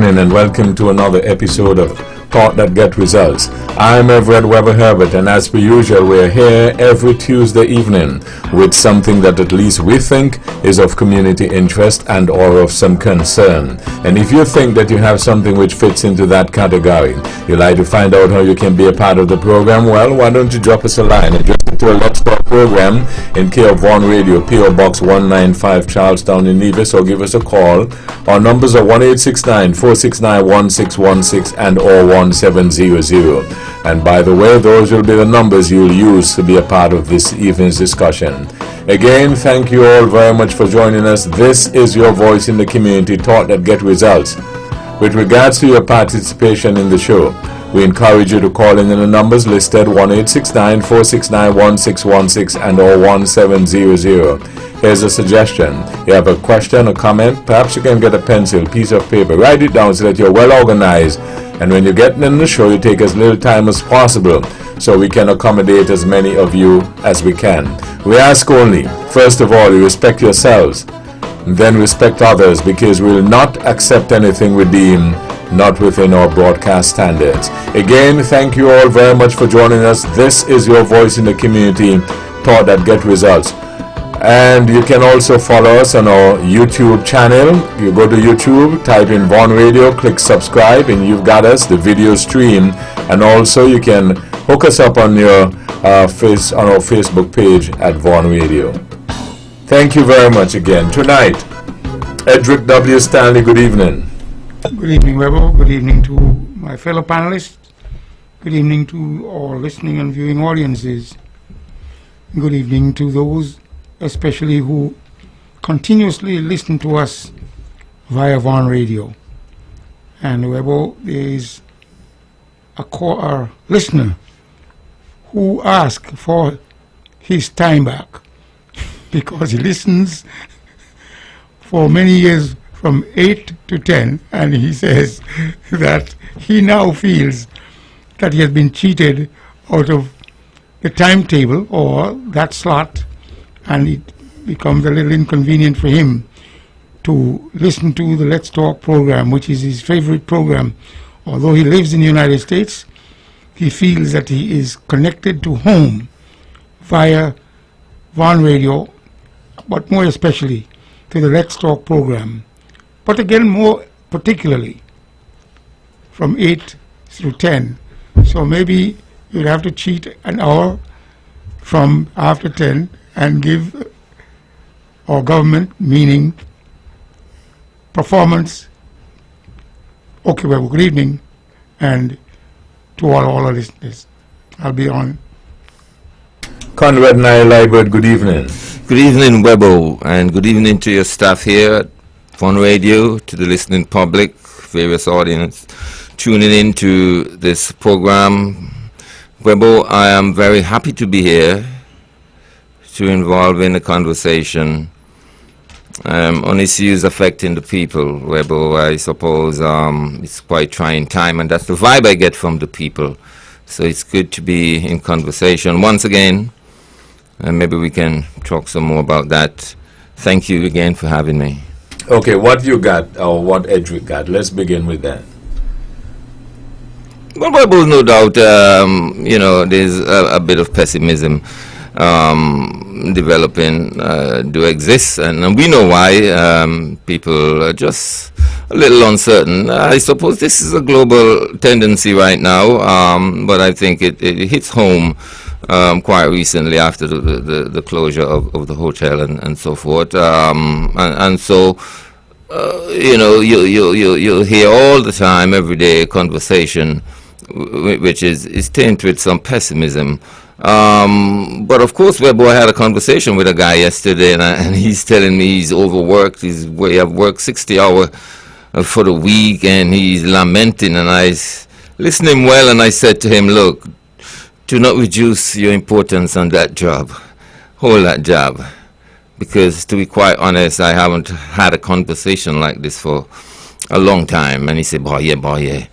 evening and welcome to another episode of Thought That Get Results. I'm Everett Weber Herbert, and as per usual, we're here every Tuesday evening with something that at least we think is of community interest and or of some concern. And if you think that you have something which fits into that category, you'd like to find out how you can be a part of the program, well, why don't you drop us a line and drop into a Let's Talk program in care of Vaughan Radio, P.O. Box 195, Charlestown in Nevis, or give us a call. Our numbers are 1-869-469-1616 and or 1700. And by the way, those will be the numbers you'll use to be a part of this evening's discussion. Again, thank you all very much for joining us. This is your voice in the community, Thought That Get Results. With regards to your participation in the show, we encourage you to call in the numbers listed 1-869-469-1616 and or 1700. Here's a suggestion. You have a question or comment, perhaps you can get a pencil, piece of paper, write it down so that you're well organized. And when you get in the show, you take as little time as possible so we can accommodate as many of you as we can. We ask only, first of all, you respect yourselves, then respect others, because we will not accept anything we deem not within our broadcast standards. Again, thank you all very much for joining us. This is your voice in the community, Thought That Get Results. And you can also follow us on our YouTube channel. You go to YouTube, type in Vaughan Radio, click subscribe, and you've got us, the video stream. And also you can hook us up on your on our Facebook page at Vaughan Radio. Thank you very much again. Tonight, Edric W. Stanley, good evening. Good evening, Weber. Good evening to my fellow panelists. Good evening to all listening and viewing audiences. Good evening to those especially who continuously listen to us via Vaughan Radio. And Weber, there is a listener who asked for his time back because he listens for many years from 8 to 10, and he says that he now feels that he has been cheated out of the timetable or that slot, and it becomes a little inconvenient for him to listen to the Let's Talk program, which is his favorite program. Although he lives in the United States, he feels that he is connected to home via Vaughan Radio, but more especially to the Let's Talk program. But again, more particularly from 8 through 10. So maybe you'd have to cheat an hour from after 10 and give our government, meaning performance. Okay, well, good evening, and to all our listeners. I'll be on. Conrad Nile-Liebert, good evening. Good evening, Webo, and good evening to your staff here at Vaughan Radio, to the listening public, various audience tuning in to this program. Webo, I am very happy to be here to involve in a conversation on issues affecting the people. Webo, I suppose it's quite trying time, and that's the vibe I get from the people. So it's good to be in conversation once again, and maybe we can talk some more about that. Thank you again for having me. Okay, what you got, or what Edric got? Let's begin with that. Well, Webo, no doubt, there's a bit of pessimism developing do exist, and we know why. People are just a little uncertain. I suppose this is a global tendency right now, but I think it hits home quite recently after the closure of the hotel and so forth, and so you'll hear all the time, every day, conversation which is tainted with some pessimism. But of course, Webo, I had a conversation with a guy yesterday, and he's telling me he's overworked. We have worked 60 hours for the week, and he's lamenting. And I listened to him well, and I said to him, look, do not reduce your importance on that job. Hold that job. Because to be quite honest, I haven't had a conversation like this for a long time. And he said, boy, yeah.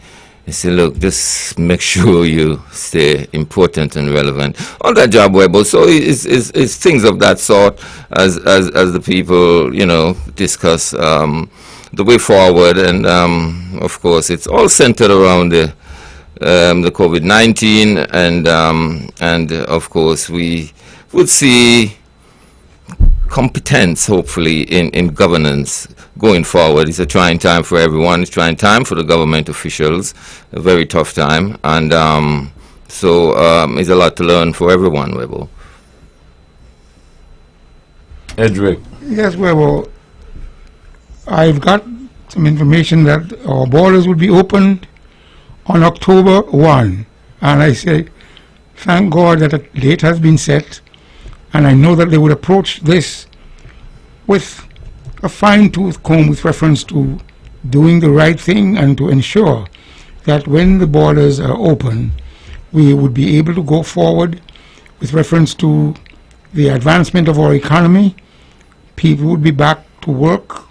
He said, look, just make sure you stay important and relevant on that job, Webo. So it's things of that sort as the people, discuss the way forward. And of course, it's all centered around the COVID-19, and of course, we would see competence, hopefully, in governance going forward. It's a trying time for everyone. It's a trying time for the government officials, a very tough time, and so it's a lot to learn for everyone, Webo. Edric. Yes, well, I've got some information that our borders will be opened on October 1. And I say, thank God that a date has been set. And I know that they would approach this with a fine-tooth comb with reference to doing the right thing and to ensure that when the borders are open, we would be able to go forward with reference to the advancement of our economy. People would be back to work,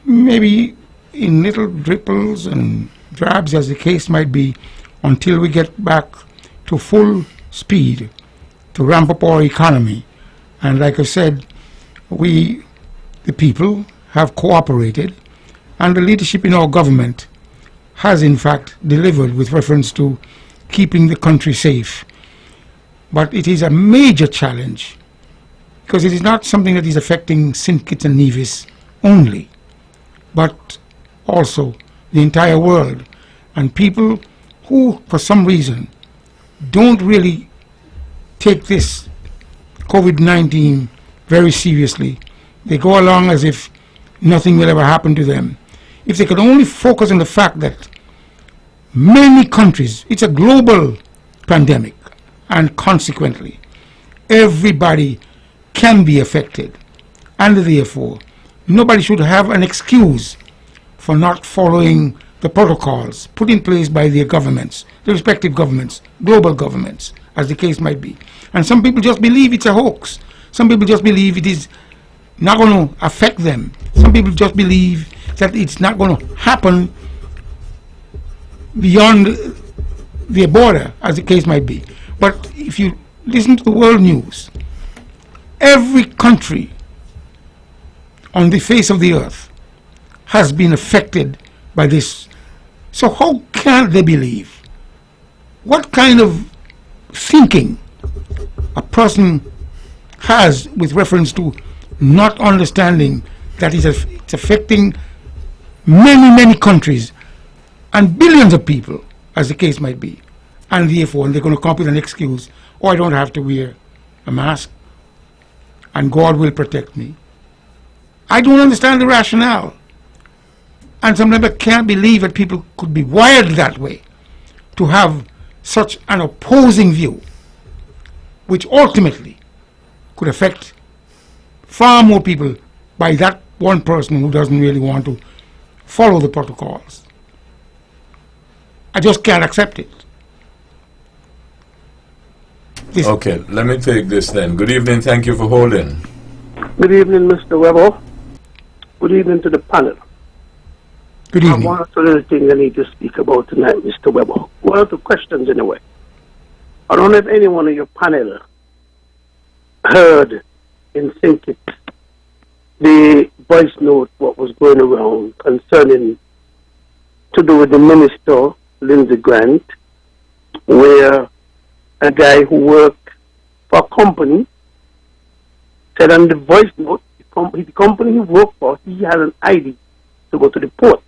maybe in little ripples and drabs as the case might be, until we get back to full speed to ramp up our economy. And like I said, we, the people, have cooperated, and the leadership in our government has in fact delivered with reference to keeping the country safe. But it is a major challenge, because it is not something that is affecting St. Kitts and Nevis only, but also the entire world. And people who, for some reason, don't really take this COVID-19 very seriously, they go along as if nothing will ever happen to them. If they could only focus on the fact that many countries, it's a global pandemic, and consequently, everybody can be affected, and therefore, nobody should have an excuse for not following the protocols put in place by their governments, the respective governments, global governments, as the case might be. And some people just believe it's a hoax. Some people just believe it is not going to affect them. Some people just believe that it's not going to happen beyond their border, as the case might be. But if you listen to the world news, every country on the face of the earth has been affected by this. So how can they believe? What kind of thinking a person has with reference to not understanding that it's affecting many, many countries and billions of people, as the case might be, and therefore they're going to come up with an excuse, oh, I don't have to wear a mask and God will protect me. I don't understand the rationale. And sometimes I can't believe that people could be wired that way, to have such an opposing view, which ultimately could affect far more people by that one person who doesn't really want to follow the protocols. I just can't accept it. Okay, let me take this then. Good evening, thank you for holding. Good evening, Mr. Webber. Good evening to the panel. Good evening. I have one or two other things I need to speak about tonight, Mr. Webber. One or two questions anyway. I don't know if anyone of your panel heard in St. Kitts the voice note what was going around concerning to do with the minister, Lindsey Grant, where a guy who worked for a company said on the voice note, the company he worked for, he had an ID to go to the port.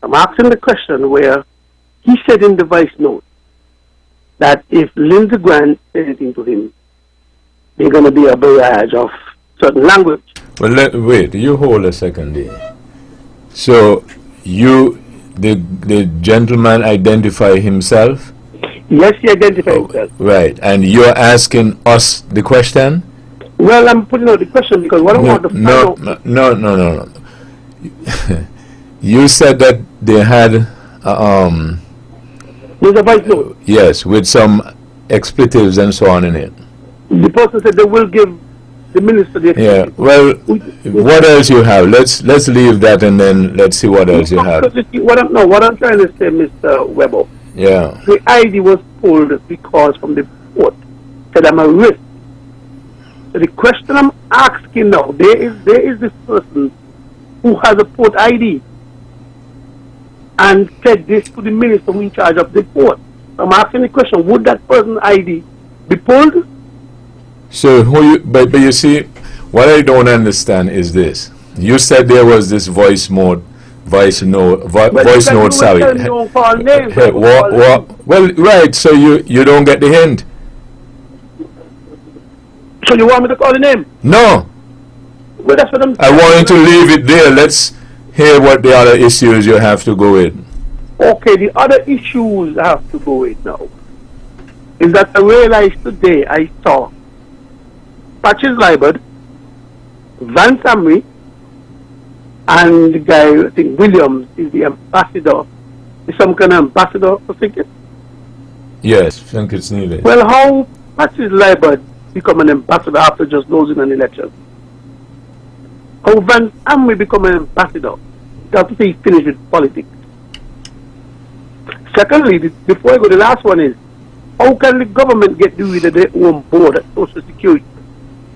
I'm asking the question where he said in the voice note that if Lindsey Grant said anything to him, there's going to be a barrage of certain language. Well, wait, you hold a second there. So, the gentleman identify himself? Yes, he identified himself. Right, and you're asking us the question? Well, I'm putting out the question because what I want to find out... No. You said that they had... There's a voice note. Yes, with some expletives and so on in it. The person said they will give the minister the... Yeah, well, what else you have? Let's leave that and then let's see what else you have. What I'm trying to say, Mr. Webber, Yeah. the ID was pulled because from the port said I'm a risk. So the question I'm asking now, there is this person who has a port ID and said this to the minister in charge of the port. I'm asking the question, would that person's ID be pulled? So but you see, what I don't understand is this. You said there was this voice note, sorry. Hey, well, right, so you don't get the hint. So you want me to call the name? No. Well, that's what I want you to leave it there. Let's hear what the other issues you have to go with. Okay, the other issues I have to go with now is that I realized today I saw Patches Libert, Van Samry, and the guy, I think Williams, is the ambassador. Is some kind of ambassador for Sinkit? Yes, I think it's needed. Well, how Patches Libert become an ambassador after just losing an election? How Van Samry become an ambassador after he finished with politics? Secondly, before I go, the last one is, how can the government get rid of their own board at Social Security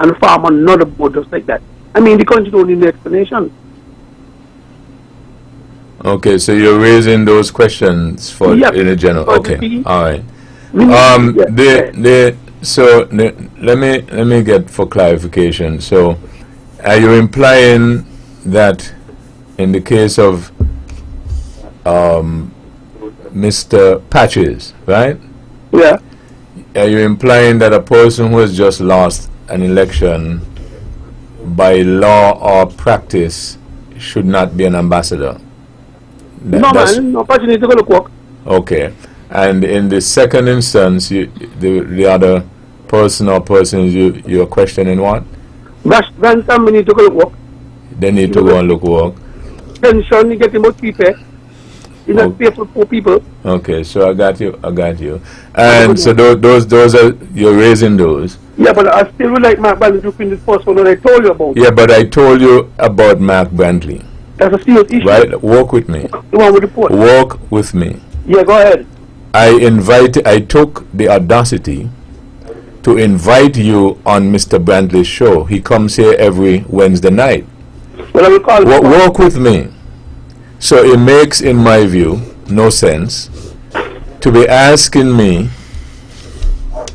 and form another board just like that? I mean, the country don't need an explanation. Okay, so you're raising those questions for Yep. in a general. For Okay, the- all right. Yeah. Let me get for clarification. So, are you implying that in the case of Mr. Patches, right? Yeah. Are you implying that a person who has just lost an election by law or practice should not be an ambassador? That's- No opportunity to go look work. Okay. And in the second instance, the other person or persons you're questioning what? Van Samry need to go look work. They need to go and look work. Pension, you get about people. You not pay for poor people. Okay, so I got you. And so those are, you're raising those. Yeah, but I still would like Mark Brantley to finish the first one that I told you about. Yeah, but I told you about Mark Brantley. That's a serious issue. Right? Walk with me. The one with the port. Walk with me. Yeah, go ahead. I took the audacity to invite you on Mr. Brantley's show. He comes here every Wednesday night. Well, I will call you. Walk with me. So it makes, in my view, no sense to be asking me,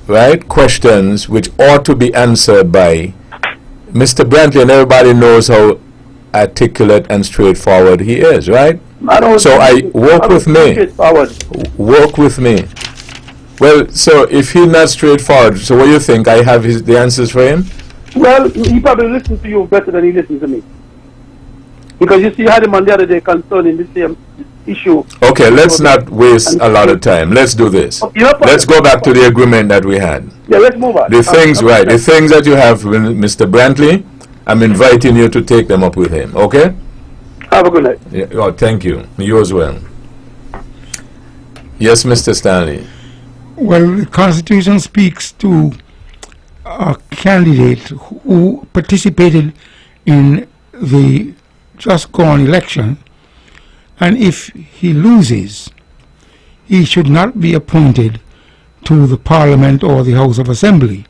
right, questions which ought to be answered by Mr. Brantley, and everybody knows how articulate and straightforward he is, right? So walk with me. Walk with me. Well, so if he's not straightforward, so what do you think? I have the answers for him? Well, he probably listens to you better than he listens to me. Because you see, you had him on the other day concerning the same issue. Okay, let's not waste a lot of time. Let's do this. Let's go back to the agreement that we had. Yeah, let's move on. The things, right, the things that you have with Mr. Brantley, I'm inviting you to take them up with him, okay? Have a good night. Yeah, oh, thank you. You as well. Yes, Mr. Stanley. Well, the Constitution speaks to a candidate who participated in the just gone election, and if he loses, he should not be appointed to the Parliament or the House of Assembly.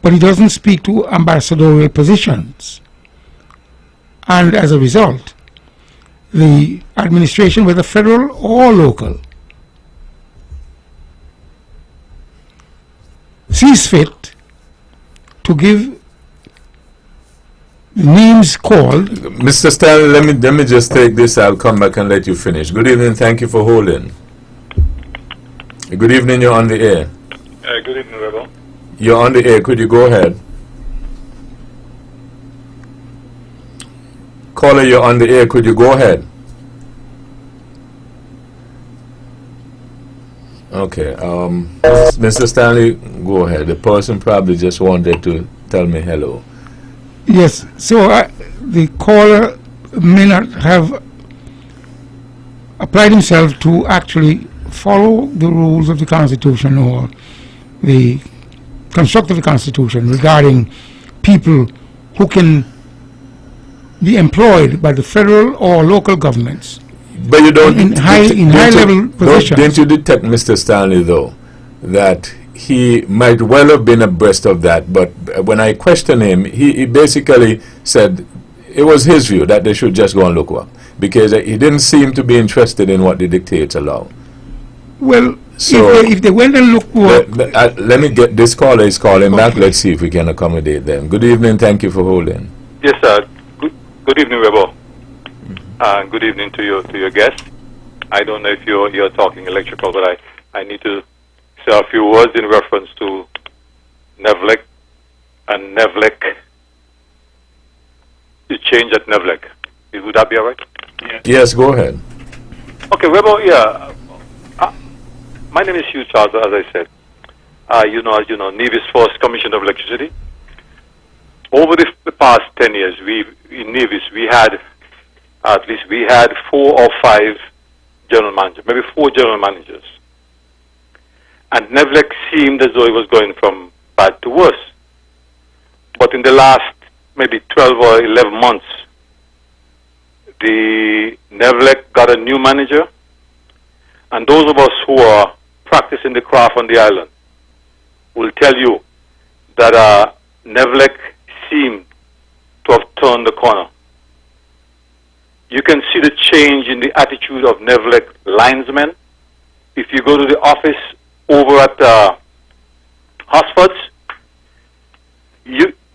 But he doesn't speak to ambassadorial positions. And as a result, the administration, whether federal or local, sees fit to give the names called. Mr. Stanley, let me just take this. I'll come back and let you finish. Good evening. Thank you for holding. Good evening. You're on the air. Good evening, Rebel. You're on the air. Could you go ahead? Caller, you're on the air. Could you go ahead? Okay. Mr. Stanley, go ahead. The person probably just wanted to tell me hello. Yes, so the caller may not have applied himself to actually follow the rules of the Constitution or the construct of the Constitution regarding people who can be employed by the federal or local governments. But you don't in high-level positions. Didn't you detect, Mr. Stanley, though, that he might well have been abreast of that, but when I questioned him, he basically said it was his view that they should just go and look work because he didn't seem to be interested in what the dictates allow. Well, So- if they went and looked work, Let me get this caller is calling back. Okay. Let's see if we can accommodate them. Good evening. Thank you for holding. Yes, sir. Good evening, Rebel. Good evening to your guest. I don't know if you're talking electrical, but I need to say a few words in reference to NEVLEC and NEVLEC. The change at NEVLEC. Would that be all right? Yes, go ahead. Okay, Rebel. Yeah. My name is Hugh Charles, as I said. As you know, Nevis First Commission of Electricity. Over the past 10 years, in Nevis, we had 4 or 5 general managers, maybe 4 general managers. And NEVLEC seemed as though it was going from bad to worse. But in the last maybe 12 or 11 months, the NEVLEC got a new manager, and those of us who are practicing the craft on the island will tell you that NEVLEC seemed to have turned the corner. You can see the change in the attitude of NEVLEC linesmen. If you go to the office over at Hosford's,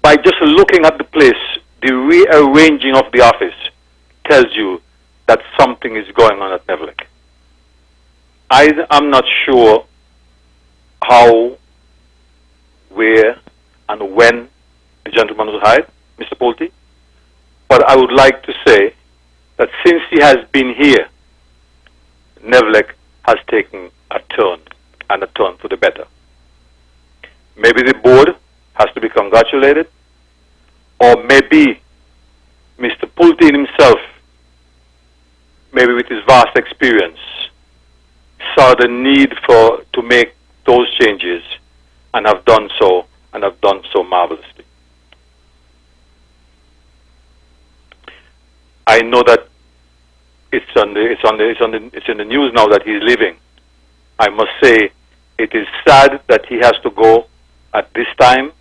by just looking at the place, the rearranging of the office tells you that something is going on at NEVLEC. I'm not sure how, where, and when the gentleman was hired, Mr. Pulte, but I would like to say that since he has been here, NEVLEC has taken a turn, and a turn for the better. Maybe the board has to be congratulated, or maybe Mr. Pulte himself, maybe with his vast experience, saw the need to make those changes and have done so marvelously. I know that it's in the news now that he's leaving. I must say it is sad that he has to go at this time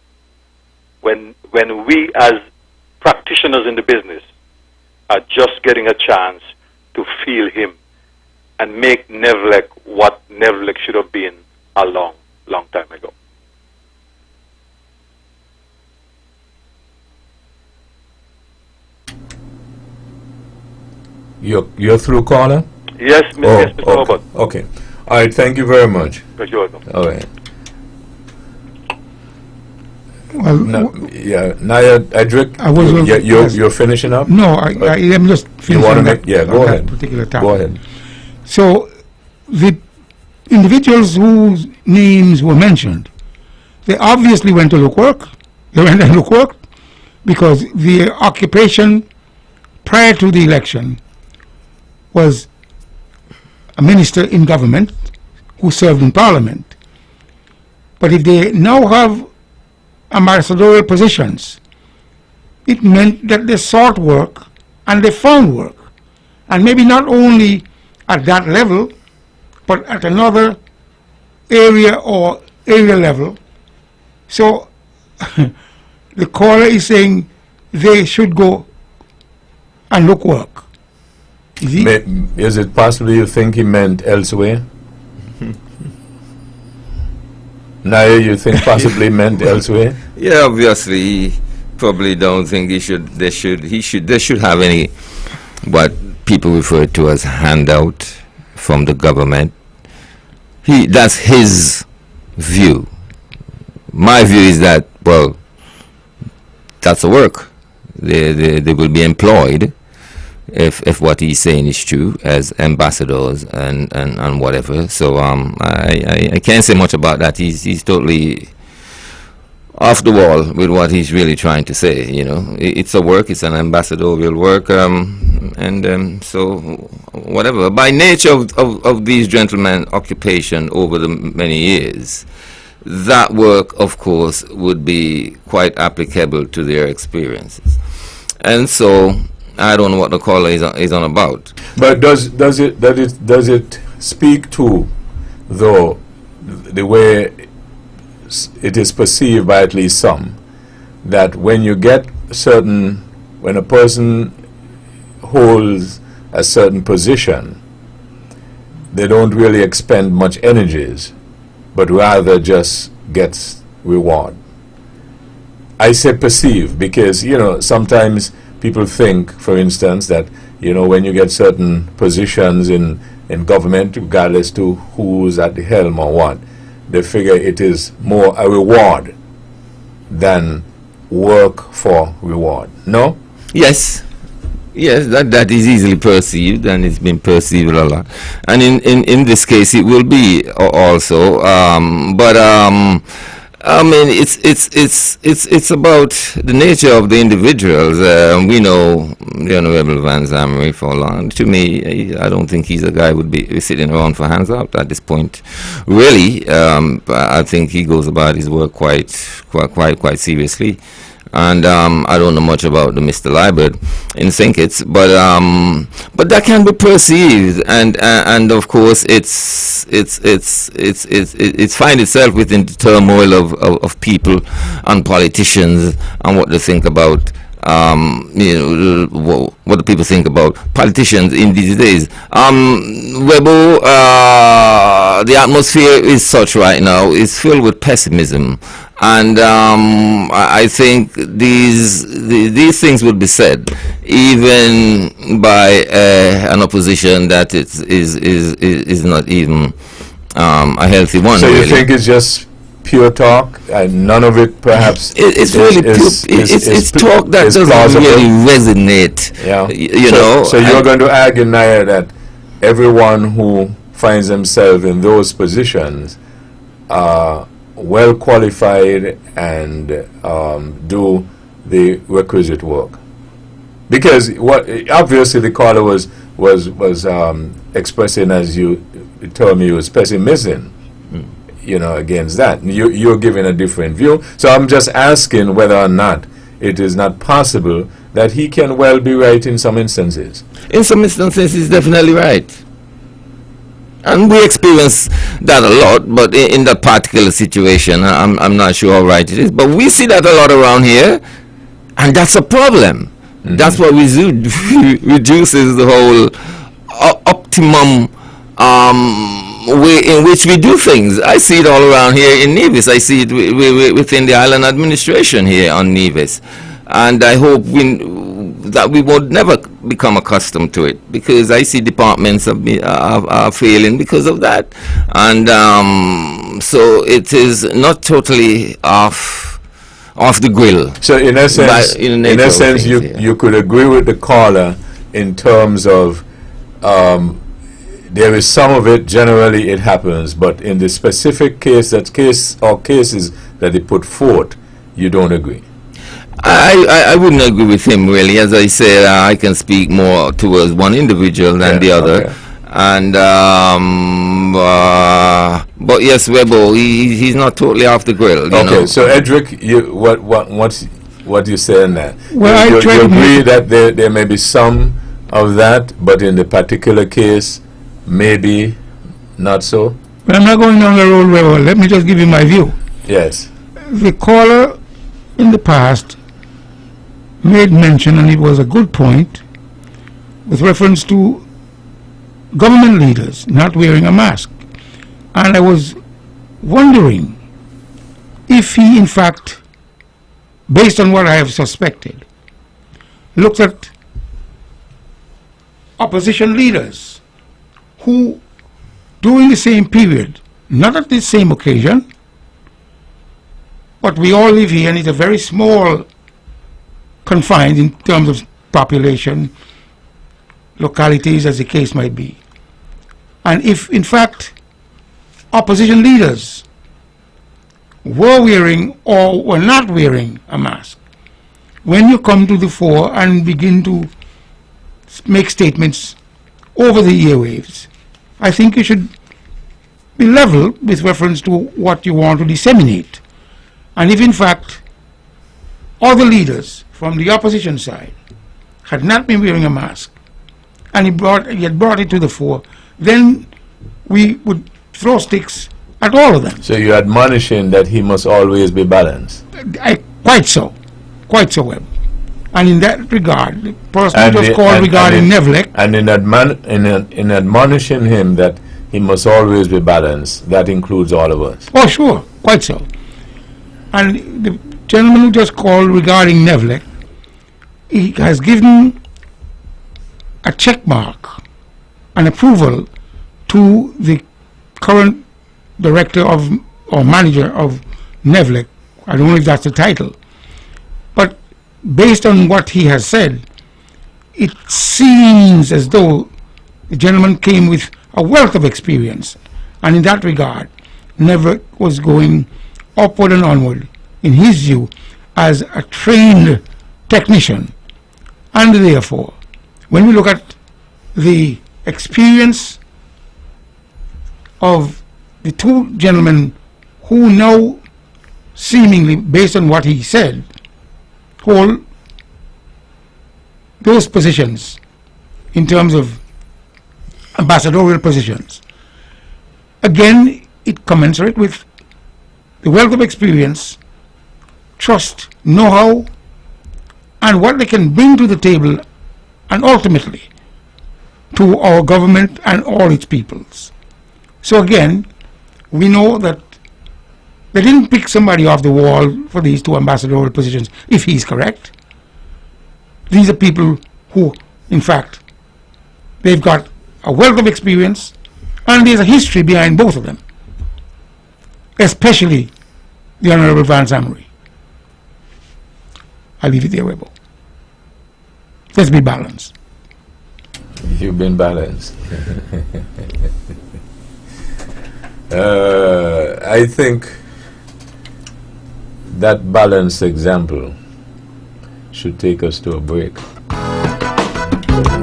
when we as practitioners in the business are just getting a chance to feel him and make NEVLEC what NEVLEC should have been a long, long time ago. You're through, caller? Yes, yes, Mr. Robert. Okay. All right. Thank you very much. You're welcome. All right. well, Yeah. Naya Edric, I was- yes. you're finishing up? no, let me just You finish want to on make? that, Yeah. on Go that ahead. particular topic. Go ahead. So the individuals whose names were mentioned, they obviously went to look work. They went and look work because their occupation prior to the election was a minister in government who served in parliament. But if they now have ambassadorial positions, it meant that they sought work and they found work. And maybe not only at that level, but at another area or area level. So the caller is saying they should go and look work. Is he? Is it possible you think he meant elsewhere? Naya, you think possibly meant elsewhere? Yeah, obviously, he probably don't think they should have any what people refer to as handout from the government. That's his view. My view is that, well, that's a work. They will be employed if what he's saying is true as ambassadors and whatever. So I can't say much about that. He's totally off the wall with what he's really trying to say. You know, it's a work. It's an ambassadorial work. So whatever. By nature of these gentlemen' occupation over the many years, that work, of course, would be quite applicable to their experiences. And so I don't know what the caller is on about. But does it speak to, though, the way it is perceived by at least some, that when you get certain when a person holds a certain position, they don't really expend much energies, but rather just gets reward. I say perceive because, sometimes people think, for instance, that, when you get certain positions in government, regardless to who's at the helm or what, they figure it is more a reward than work for reward. No? Yes. Yes, that is easily perceived, and it's been perceived a lot. And in this case, it will be also. But I mean, it's about the nature of the individuals. We know the Honorable Van Zamri for long. To me, I don't think he's a guy who would be sitting around for hands up at this point. Really, I think he goes about his work quite seriously. And I don't know much about the Mr. Liebert in St. Kitts, but that can be perceived, and of course it's find itself within the turmoil of people and politicians and what they think about. What do people think about politicians in these days? Webo, the atmosphere is such right now, is filled with pessimism. And I think these things would be said even by an opposition that is not even a healthy one. So you really. think it's just pure talk, and none of it perhaps it's really it's talk that doesn't plausible. really resonate. Yeah. You know. So you're going to argue, Naya, that everyone who finds themselves in those positions are well qualified and do the requisite work, because what obviously the caller was expressing, as you told me, was pessimism, against that. You're giving a different view. So I'm just asking whether or not it is not possible that he can well be right in some instances. In some instances, he's definitely right. And we experience that a lot, but in that particular situation, I'm not sure how right it is. But we see that a lot around here, and that's a problem. Mm-hmm. That's what reduces the whole optimum way in which we do things. I see it all around here in Nevis. I see it within the island administration here on Nevis. And I hope that we would never become accustomed to it, because I see departments are failing because of that. And so it is not totally off the grill. So in essence, you could agree with the caller in terms of there is some of it, generally it happens, but in the specific cases that they put forth, you don't agree. I wouldn't agree with him, really. As I said, I can speak more towards one individual than the other. Okay. And but yes, Webo, he's not totally off the grill. Okay, know? So Edric, what you saying there? Well, you agree that there may be some of that, but in the particular case, maybe not so. But I'm not going down the road, Webo. Let me just give you my view. Yes. The caller in the past made mention, and it was a good point, with reference to government leaders not wearing a mask. And I was wondering if he, in fact, based on what I have suspected, looked at opposition leaders who, during the same period, not at the same occasion, but we all live here, and it's a very small, confined in terms of population, localities, as the case might be. And if, in fact, opposition leaders were wearing or were not wearing a mask, when you come to the fore and begin to make statements over the airwaves, I think you should be level with reference to what you want to disseminate. And if, in fact, other leaders from the opposition side had not been wearing a mask, and he had brought it to the fore, then we would throw sticks at all of them. So you're admonishing that he must always be balanced. Quite so well. And in that regard, the person And just the- called and- regarding and Nevlec, And in admonishing him that he must always be balanced, that includes all of us. oh sure, quite so. And the gentleman who just called regarding Nevlec, he has given a check mark, an approval to the current director of or manager of Nevlec. I don't know if that's the title, but based on what he has said, it seems as though the gentleman came with a wealth of experience, and in that regard, Nevlec was going upward and onward, in his view, as a trained technician. And therefore, when we look at the experience of the two gentlemen who now, seemingly, based on what he said, hold those positions in terms of ambassadorial positions, again, it commensurate with the wealth of experience, trust, know-how, and what they can bring to the table, and ultimately to our government and all its peoples. So again, we know that they didn't pick somebody off the wall for these two ambassadorial positions, if he's correct. These are people who, in fact, they've got a wealth of experience, and there's a history behind both of them, especially the Honorable Vance Amory. I'll leave it there, Webo. Let's be balanced. You've been balanced. I think that balanced example should take us to a break.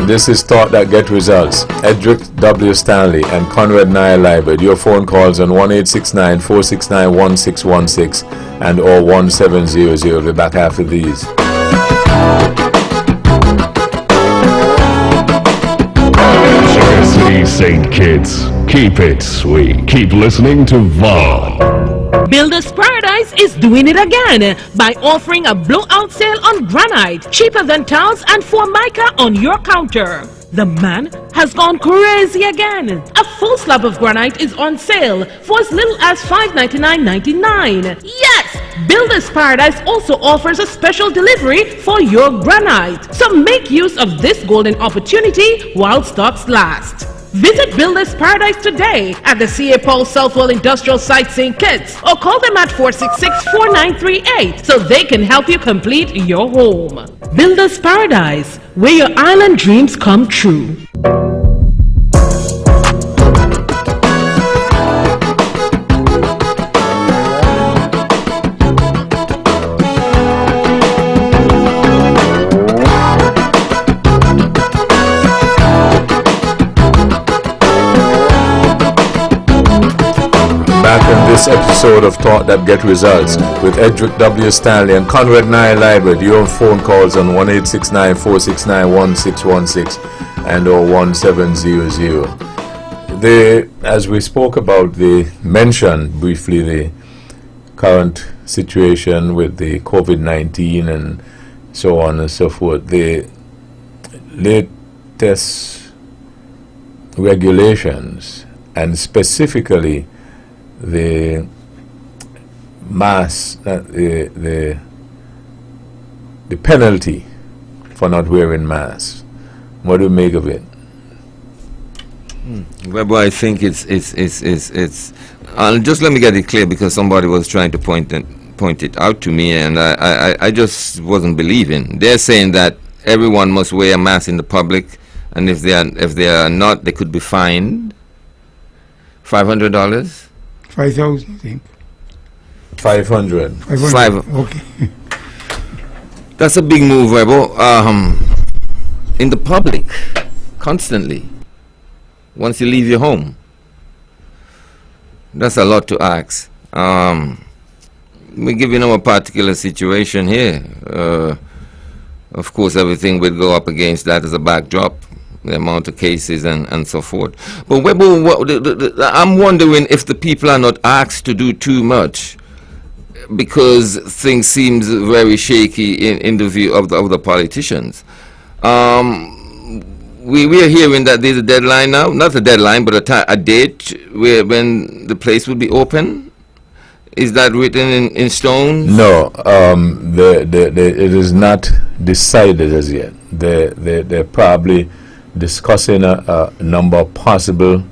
This is Thought That Get Results. Edric W. Stanley and Conrad Nile Library. Your phone calls on 1-869-469-1616 and or 1700. We'll be back after these. City St. Kitts. Keep it sweet. Keep listening to Vaughn. Builders Paradise is doing it again by offering a blowout sale on granite, cheaper than tiles and Formica on your counter. The man has gone crazy again. A full slab of granite is on sale for as little as $599.99. Yes! Builders Paradise also offers a special delivery for your granite. So make use of this golden opportunity while stocks last. Visit Builders Paradise today at the C.A. Paul Southwell Industrial Site, St. Kitts, or call them at 466-4938 so they can help you complete your home. Builders Paradise, where your island dreams come true. Back on this episode of Thought That Get Results with Edric W. Stanley and Conrad Nile Library. Your phone calls on 1-869-469-1616 and or 1700. As we spoke about, they mentioned briefly the current situation with the COVID-19 and so on and so forth. The latest regulations, and specifically the the penalty for not wearing masks. What do you make of it? Well, I think it's just let me get it clear, because somebody was trying to point it out to me, and I just wasn't believing. They're saying that everyone must wear a mask in the public, and if they are not, they could be fined $500. 5,000, I think. 500. 500. Okay. That's a big move, Rebel. In the public, constantly, once you leave your home. That's a lot to ask. We give you a particular situation here. Of course, everything will go up against that as a backdrop, the amount of cases and so forth. But Webo, I'm wondering if the people are not asked to do too much. because things seems very shaky in the view of the politicians. We are hearing that there's a deadline now, not a deadline, but a date when the place will be open. Is that written in stone? No, it is not decided as yet. They're probably discussing a number of possible,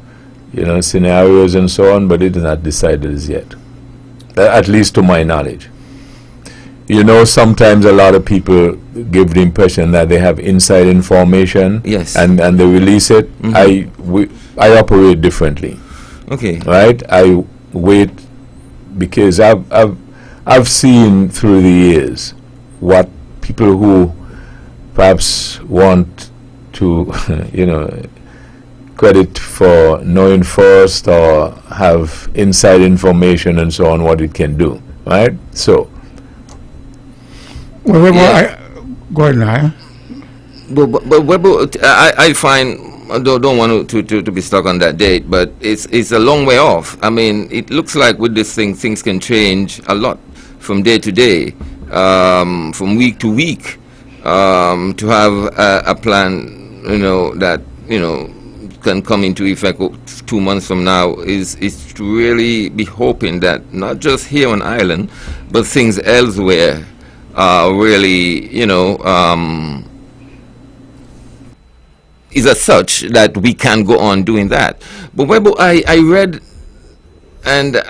scenarios and so on, but it is not decided as yet. At least to my knowledge. Sometimes a lot of people give the impression that they have inside information. Yes. And they release it. I operate differently. Okay. Right? I wait because I've seen through the years what people who perhaps want to credit for knowing first or have inside information and so on what it can do, right? So Well, go ahead now. But I find I don't want to be stuck on that date, but it's a long way off. I mean, it looks like with this thing, things can change a lot from day to day, from week to week. To have a plan, that can come into effect 2 months from now is to really be hoping that not just here on Ireland, but things elsewhere really, is as such that we can go on doing that. But Webo, I read, and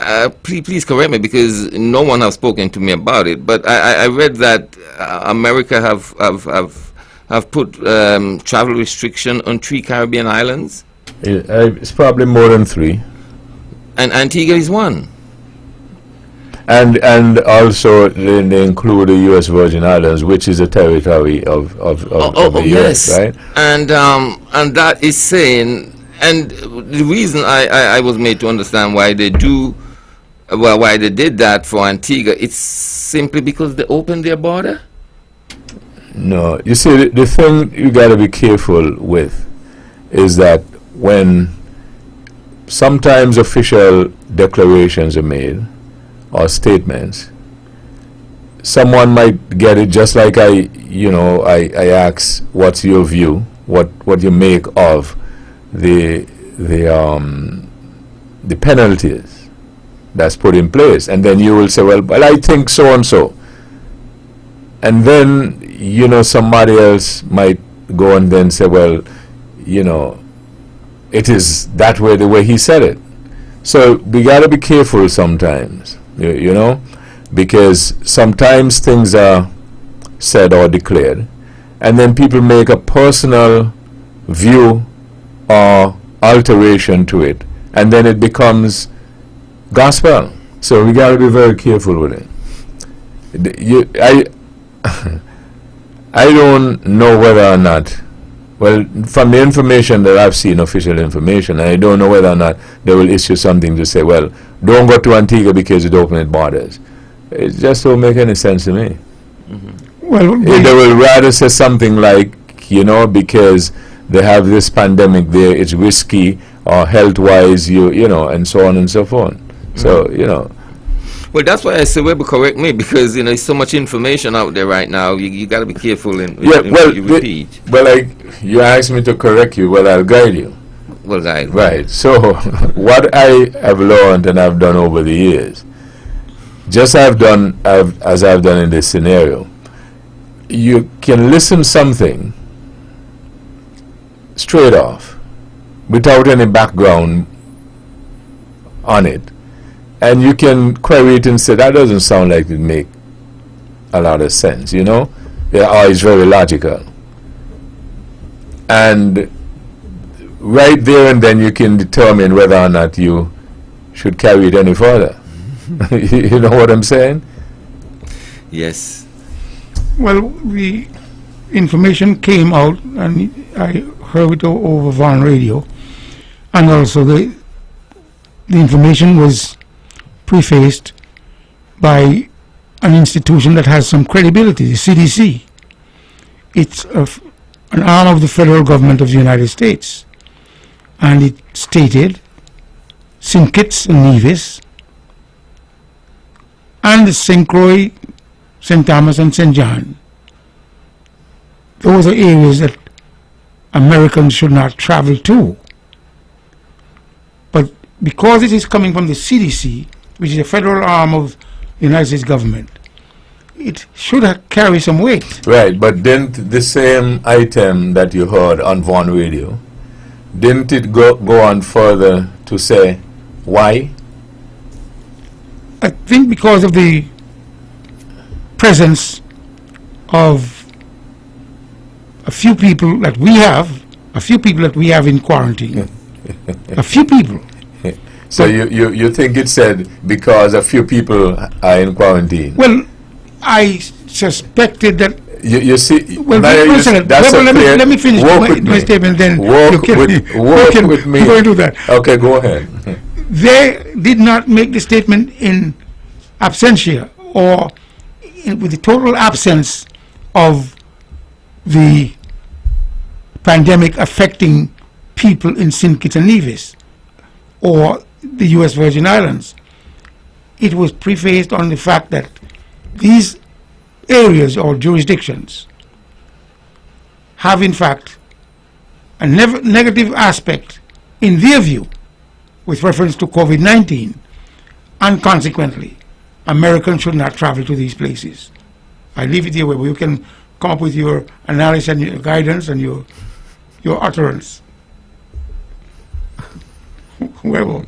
please correct me because no one has spoken to me about it, but I read that America have put travel restriction on 3 Caribbean islands. It's probably more than 3. And Antigua is one. And also they include the U.S. Virgin Islands, which is a territory of the U.S., yes. right? And that is saying, and the reason I was made to understand why they did that for Antigua, it's simply because they opened their border. No, you see, the thing you got to be careful with is that when sometimes official declarations are made or statements, someone might get it just like I ask, what's your view, what you make of the penalties that's put in place, and then you will say, well, I think so and so, and then somebody else might go and then say, well, it is that way, the way he said it. So we got to be careful sometimes, because sometimes things are said or declared, and then people make a personal view or alteration to it, and then it becomes gospel. So we got to be very careful with it. I don't know whether or not, well, from the information that I've seen, official information, I don't know whether or not they will issue something to say, well, don't go to Antigua because it opened its borders. It just don't make any sense to me. Mm-hmm. Well, they will rather say something like, because they have this pandemic there, it's risky, or health-wise, and so on and so forth. Mm-hmm. So, Well, that's why I say, Weber, correct me, because there's so much information out there right now. You got to be careful in what you repeat. You asked me to correct you. Well, I'll guide you. Well, guide. Right. So, what I have learned and I've done over the years, just as I've done in this scenario, you can listen something straight off, without any background on it. And you can query it and say, that doesn't sound like it make a lot of sense, or it's very logical. And right there and then you can determine whether or not you should carry it any further. You know what I'm saying? Yes. Well, the information came out, and I heard it over Vaughan Radio, and also the information was prefaced by an institution that has some credibility, the CDC. It's an arm of the federal government of the United States, and it stated St. Kitts and Nevis and St. Croix, St. Thomas, and St. John. Those are areas that Americans should not travel to. But because it is coming from the CDC, which is a federal arm of the United States government, it should carry some weight. Right, but didn't the same item that you heard on Vaughan Radio, didn't it go on further to say why? I think because of the presence of a few people that we have in quarantine. A few people. So you think it said because a few people are in quarantine? Well, I suspected that. You see, Well, Naya, wait a second. that's Well, a clear- let me finish work with my me. statement, then Work you can, with me. go into that. Okay, go ahead. They did not make the statement in absentia or with the total absence of the pandemic affecting people in St. Kitts and Nevis or the U.S. Virgin Islands. It was prefaced on the fact that these areas or jurisdictions have in fact a negative aspect in their view with reference to COVID-19, and consequently Americans should not travel to these places. I leave it here where you can come up with your analysis and your guidance and your utterance. Well,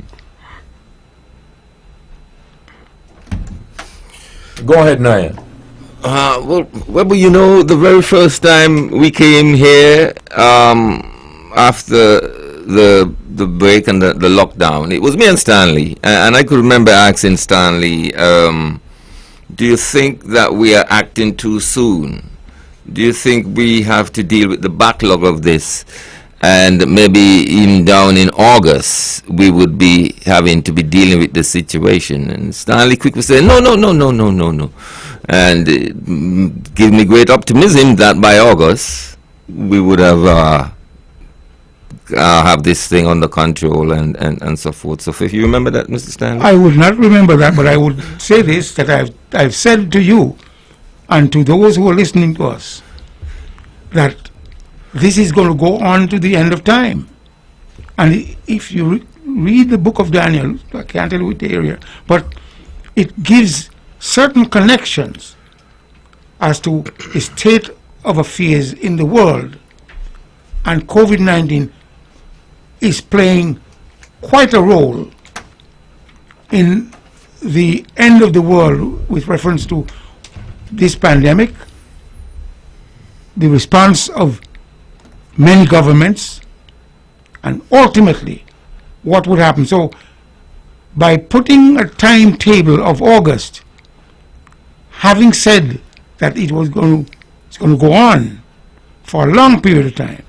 Go ahead, Naya. Well, you know, the very first time we came here after the break and the lockdown, it was me and Stanley, and I could remember asking Stanley, do you think that we are acting too soon? Do you think we have to deal with the backlog of this? And maybe in down in August, we would be having to be dealing with the situation. And Stanley quickly said, no. And give me great optimism that by August, we would have this thing under control and so forth. So if you remember that, Mr. Stanley? I would not remember that, but I would say this, that I've said to you and to those who are listening to us that this is going to go on to the end of time. And if you read the book of Daniel, I can't tell you which area, but it gives certain connections as to the state of affairs in the world. And COVID-19 is playing quite a role in the end of the world with reference to this pandemic, the response of many governments, and ultimately what would happen. So by putting a timetable of August, having said that it's going to go on for a long period of time,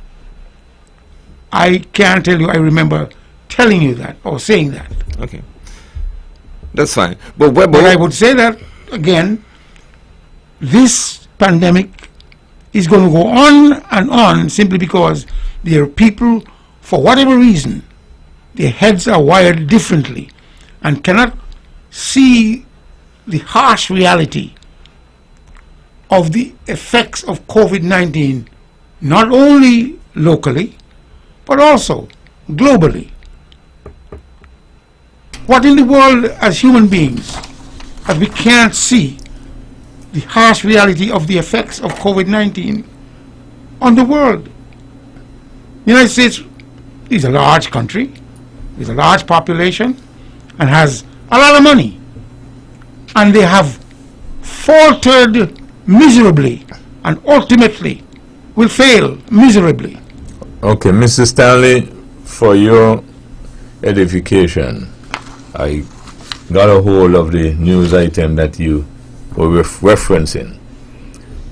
I can't tell you I remember telling you that or saying that. Okay. That's fine. But I would say that, again, this pandemic is going to go on and on simply because there are people, for whatever reason, their heads are wired differently and cannot see the harsh reality of the effects of COVID-19, not only locally, but also globally. What in the world as human beings that we can't see the harsh reality of the effects of COVID-19 on the world? The United States is a large country, with a large population, and has a lot of money. And they have faltered miserably and ultimately will fail miserably. Okay, Mr. Stanley, for your edification, I got a hold of the news item that you were referencing,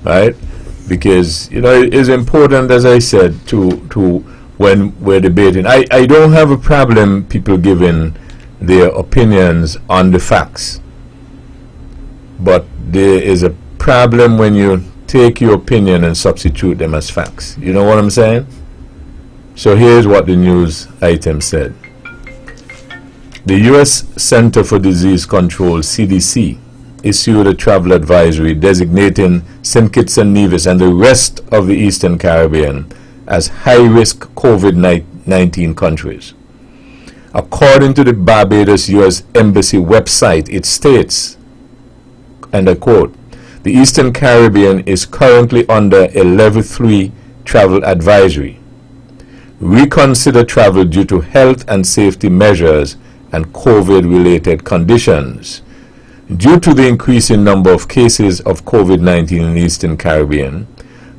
right? Because, you know, it is important, as I said, to when we're debating. I don't have a problem people giving their opinions on the facts, but there is a problem when you take your opinion and substitute them as facts. You know what I'm saying? So here's what the news item said. The U.S. Center for Disease Control, CDC, issued a travel advisory designating St. Kitts and Nevis and the rest of the Eastern Caribbean as high-risk COVID-19 countries. According to the Barbados U.S. Embassy website, it states, and I quote, "The Eastern Caribbean is currently under a Level 3 travel advisory. Reconsider travel due to health and safety measures and COVID-related conditions. Due to the increasing number of cases of COVID-19 in the Eastern Caribbean,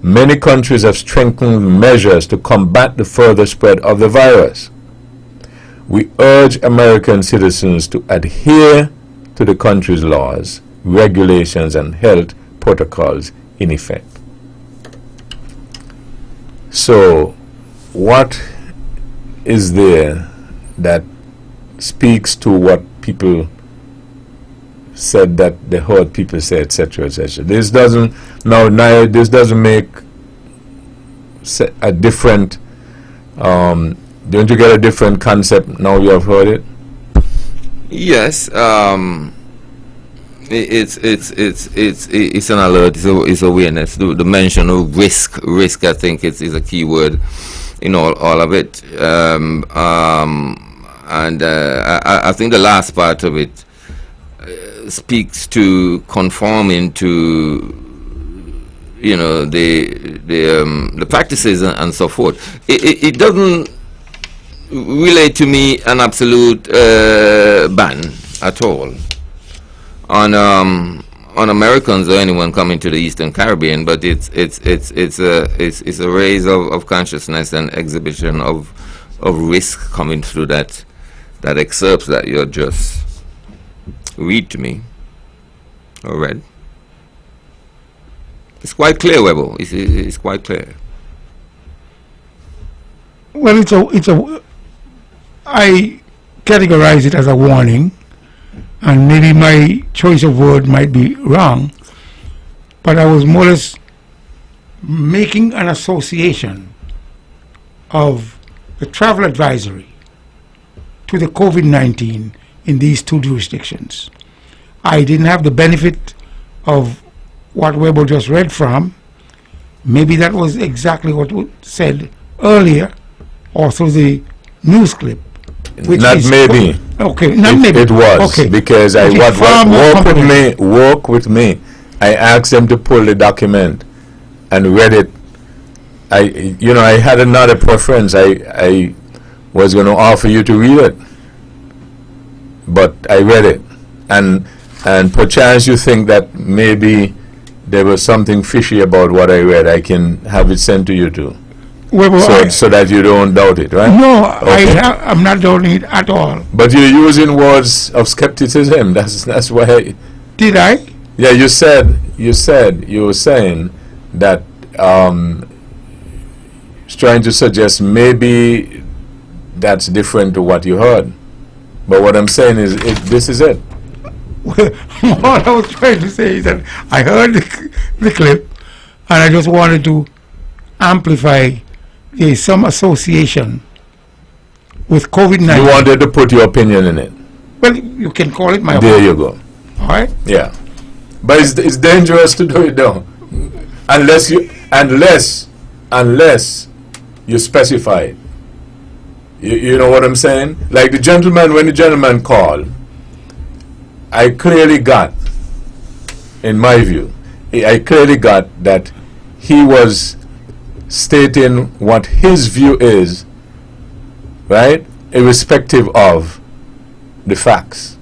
many countries have strengthened measures to combat the further spread of the virus. We urge American citizens to adhere to the country's laws, regulations, and health protocols in effect." So, what is there that speaks to what people said that they heard people say, etc., etc.? This doesn't make a different. Don't you get a different concept now you have heard it? Yes, it's an alert. It's awareness. The mention of risk. I think is a key word in all of it. And I think the last part of it speaks to conforming to the practices and so forth. It doesn't relate to me an absolute ban at all on Americans or anyone coming to the Eastern Caribbean, but it's a raise of consciousness and exhibition of risk coming through that excerpts that you just read to me or read. It's quite clear, Webo. It's quite clear. Well, I categorize it as a warning, and maybe my choice of word might be wrong, but I was more or less making an association of the travel advisory to the COVID-19 in these two jurisdictions. I didn't have the benefit of what Webo just read from. Maybe that was exactly what was said earlier or through the news clip. Not maybe. Okay, not maybe. It was, okay. because work with me. I asked them to pull the document and read it. I had another preference. I was going to offer you to read it, but I read it, and perchance you think that maybe there was something fishy about what I read. I can have it sent to you too. So that you don't doubt it, right? No, okay. I'm not doubting it at all. But you're using words of skepticism. That's why. Did I? Yeah, you were saying that trying to suggest maybe that's different to what you heard. But what I'm saying is this is it. Well, what I was trying to say is that I heard the clip, and I just wanted to amplify. There is some association with COVID-19. You wanted to put your opinion in it. Well, you can call it my opinion. There you go. All right? Yeah. But it's dangerous to do it though. Unless you specify it. You know what I'm saying? Like when the gentleman called, I clearly got, in my view, that he was stating what his view is, right, irrespective of the facts.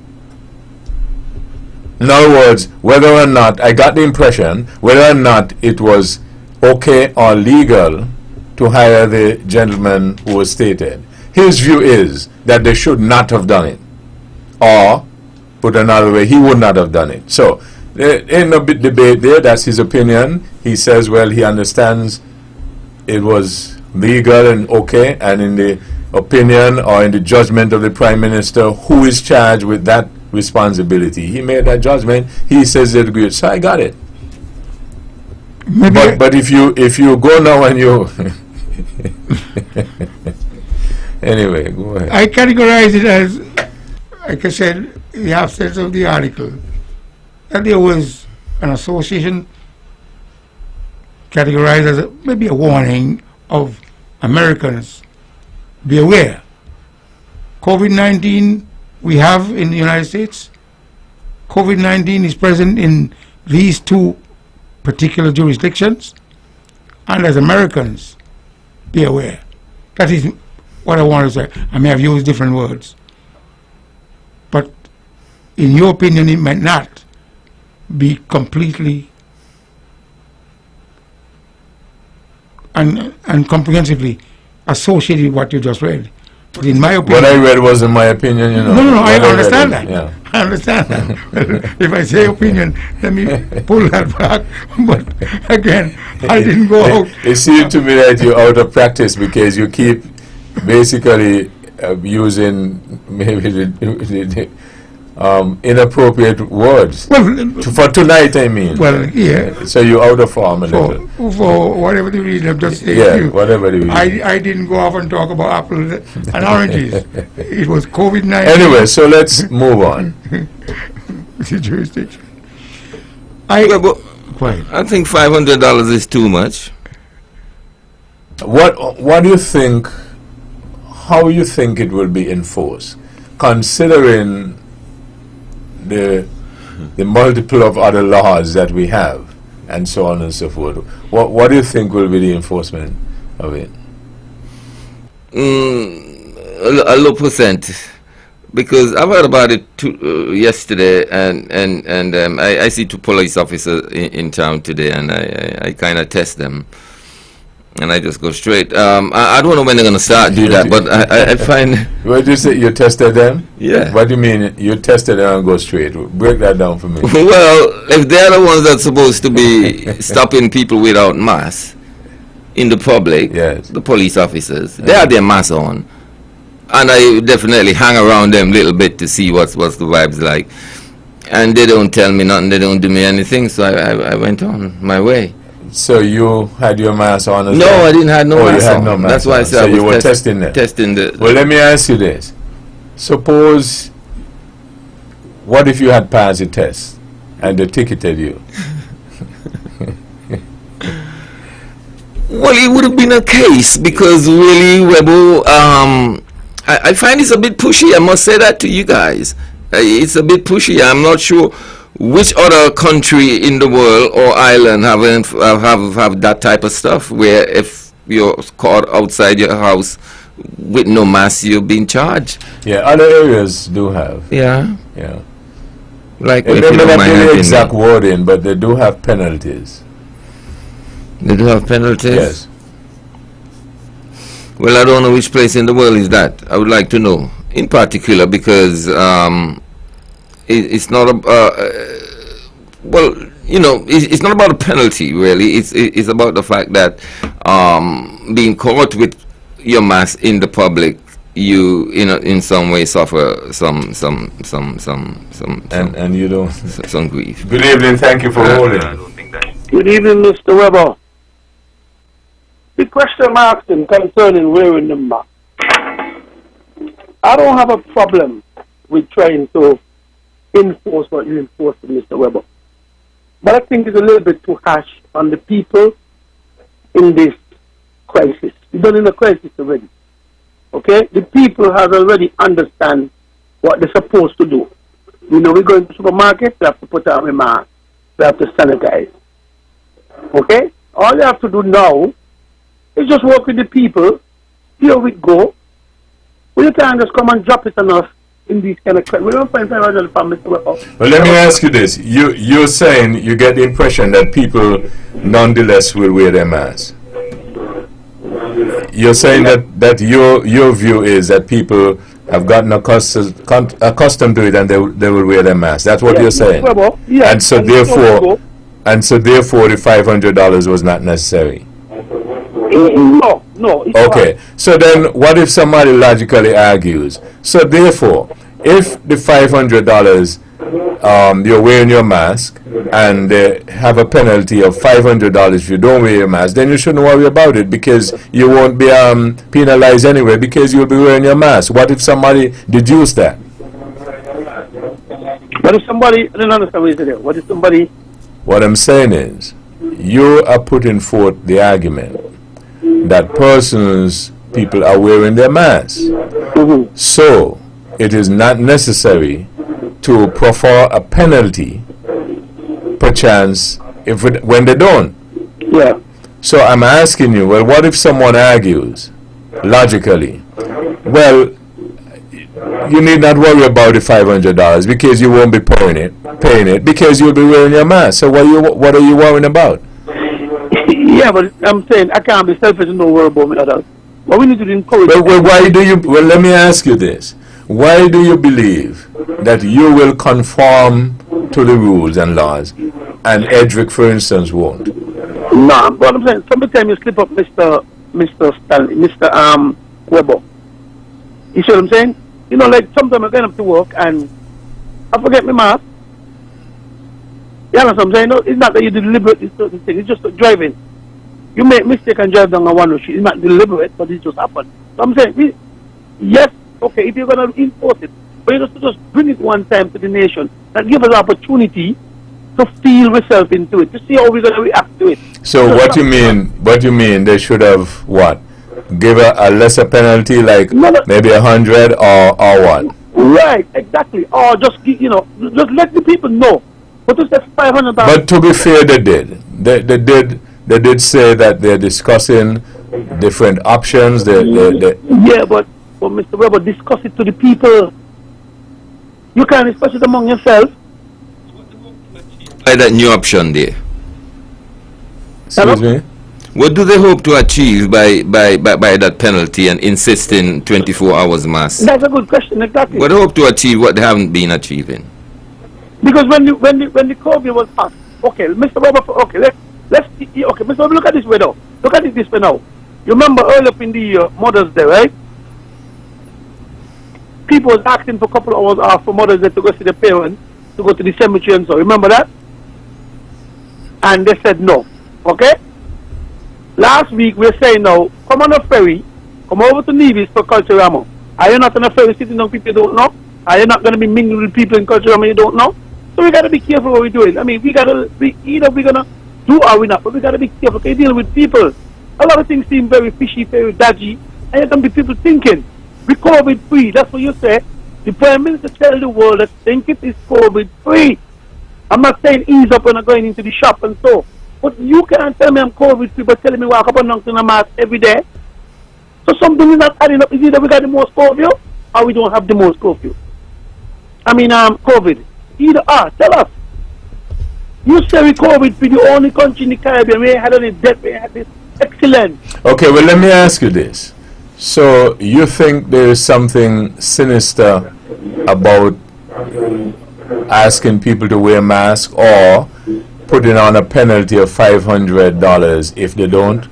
In other words, whether or not, I got the impression, whether or not it was okay or legal to hire the gentleman who was stated, his view is that they should not have done it. Or, put another way, he would not have done it. So, there ain't no big debate there. That's his opinion. He says, well, he understands it was legal and okay, and in the opinion or in the judgment of the Prime Minister, who is charged with that responsibility, he made that judgment. He says it agreed. So I got it. But if you go now and you anyway, go ahead. I categorize it as, like I said, the absence of the article. that there was an association categorized as maybe a warning of Americans, be aware. COVID-19 we have in the United States. COVID-19 is present in these two particular jurisdictions, and as Americans, be aware. That is what I want to say. I may have used different words, but in your opinion, it might not be completely and comprehensively associated with what you just read. But in my opinion, What I read wasn't my opinion, you know. no, I What read understand is- that. Yeah. I understand that. If I say opinion, let me pull that back. But again, I didn't go out. It seemed to me that you're out of practice because you keep basically using maybe the inappropriate words. Well, For tonight, I mean. well, yeah. So you're out of form a little. For whatever the reason, I'm just saying. Yeah, to you, whatever the reason. I didn't go off and talk about apples and oranges. It was COVID-19. Anyway, so let's move on. The jurisdiction. Well, but Quiet. I think $500 is too much. What do you think, how you think it will be enforced, considering the multiple of other laws that we have, and so on and so forth? What do you think will be the enforcement of it? A low percent, because I've heard about it yesterday, and I see two police officers in town today, and I kind of test them, and I just go straight. I don't know when they're gonna start do that, but I find. What did you say? You tested them? Yeah. What do you mean? You tested them and go straight? Break that down for me. Well, if they're the ones that's supposed to be stopping people without masks in the public, Yes. the police officers, they have their masks on, and I definitely hang around them a little bit to see what's the vibes like, and they don't tell me nothing, they don't do me anything, so I went on my way. So you had your mask on as No, well? I didn't have no Oh, you mask had on. no mask That's why I on. said So I was you were testing them? testing the. Well, let me ask you this. Suppose, what if you had passed the test and they ticketed you? Well, it would have been a case because really, Webo, I find it's a bit pushy. I must say that to you guys. It's a bit pushy. I'm not sure which other country in the world or island have that type of stuff where if you're caught outside your house with no mask, you're being charged. Yeah, other areas do have. Yeah, Yeah. like It if may you not don't be mind the helping exact me. wording, but they do have penalties. They do have penalties. Yes. Well, I don't know which place in the world is that. I would like to know, in particular, because it's not a. Well, you know, it's not about a penalty really. It's about the fact that being caught with your mask in the public, you in some way suffer some And you don't. some grief. Good evening. Thank you for holding. Good evening, Mr. Weber. The question I'm asking concerning wearing the mask. I don't have a problem with trying to enforce what you enforce, Mr. Weber. But I think it's a little bit too harsh on the people in this crisis. We're done in a crisis already. Okay? The people have already understand what they're supposed to do. You know, we go into the supermarket, we have to put on a mask. We have to sanitize. Okay? All you have to do now is just work with the people. Here we go. We can't just come and drop it on us in these kind of crisis. We don't find $500 from Mr. Weber. Well, let me ask you this. You're saying you get the impression that people nonetheless will wear their masks. You're saying that your view is that people have gotten accustomed to it and they will wear their masks. That's what you're saying. Weber, yeah, And so and therefore the $500 was not necessary. No. It's Okay, so then what if somebody logically argues? So therefore, if the $500, you're wearing your mask and they have a penalty of $500 if you don't wear your mask, then you shouldn't worry about it because you won't be penalized anyway because you'll be wearing your mask. What if somebody deduced that? What if somebody, I don't understand what you said there. What if somebody, What I'm saying is, you are putting forth the argument that people are wearing their masks. So, it is not necessary to proffer a penalty, perchance, when they don't. yeah. So I'm asking you, well, what if someone argues, logically, well, you need not worry about the $500 because you won't be paying it because you'll be wearing your mask. So what are you worrying about? Yeah, but I'm saying I can't be selfish and don't worry about me others. What we need to do is encourage. Well, let me ask you this. Why do you believe that you will conform to the rules and laws and Edric, for instance, won't? Nah, but I'm saying sometimes you slip up, Mr. Stanley, Mr. Weber. You see what I'm saying? You know, like sometimes I get up to work and I forget my mask. You understand what I'm saying? No, it's not that you deliberately certain things. It's just driving. You make mistake and drive down a one street. It's not deliberate, but it just happened. So I'm saying, yes, okay, if you're going to enforce it, but you just bring it one time to the nation and give us an opportunity to feel ourselves into it, to see how we're going to react to it. So what you mean they should have what? Give a lesser penalty, like maybe 100 or what? Right, exactly. Or just just let the people know. But to say $500. But to be fair, they did. They did say that they're discussing different options. Yeah, but Mr. Weber, discuss it to the people. You can't discuss it among yourself. By that new option there. Excuse me? What do they hope to achieve by that penalty and insisting 24 hours mask? That's a good question, exactly. What they hope to achieve what they haven't been achieving? Because when the COVID was passed, okay, Mr. Weber, okay, okay, Mr. Weber, look at this way now. Look at it this way now. You remember early up in the Mother's Day, right? People was asking for a couple of hours off for Mother's Day to go see their parents, to go to the cemetery and so. Remember that? And they said no. Okay? Last week we were saying now, come on a ferry, come over to Nevis for Culturama. Are you not on a ferry sitting down people you don't know? Are you not going to be mingling with people in Culturama you don't know? So we got to be careful what we're doing. I mean, either we're going to do or we're not, but we got to be careful because you deal with people. A lot of things seem very fishy, very dodgy, and you can be people thinking, we COVID free. That's what you say. The Prime Minister tell the world that think it is COVID free. I'm not saying ease up when I'm going into the shop and so. But you can't tell me I'm COVID free by telling me walk up and down to the mask every day. So something is not adding up. Is either we got the most curfew or we don't have the most curfew. I mean, COVID. Either or. Tell us. You say we COVID free, the only country in the Caribbean we ain't had any death, we had this. Excellent. Okay, well, let me ask you this. So you think there is something sinister about asking people to wear masks or putting on a penalty of $500 if they don't?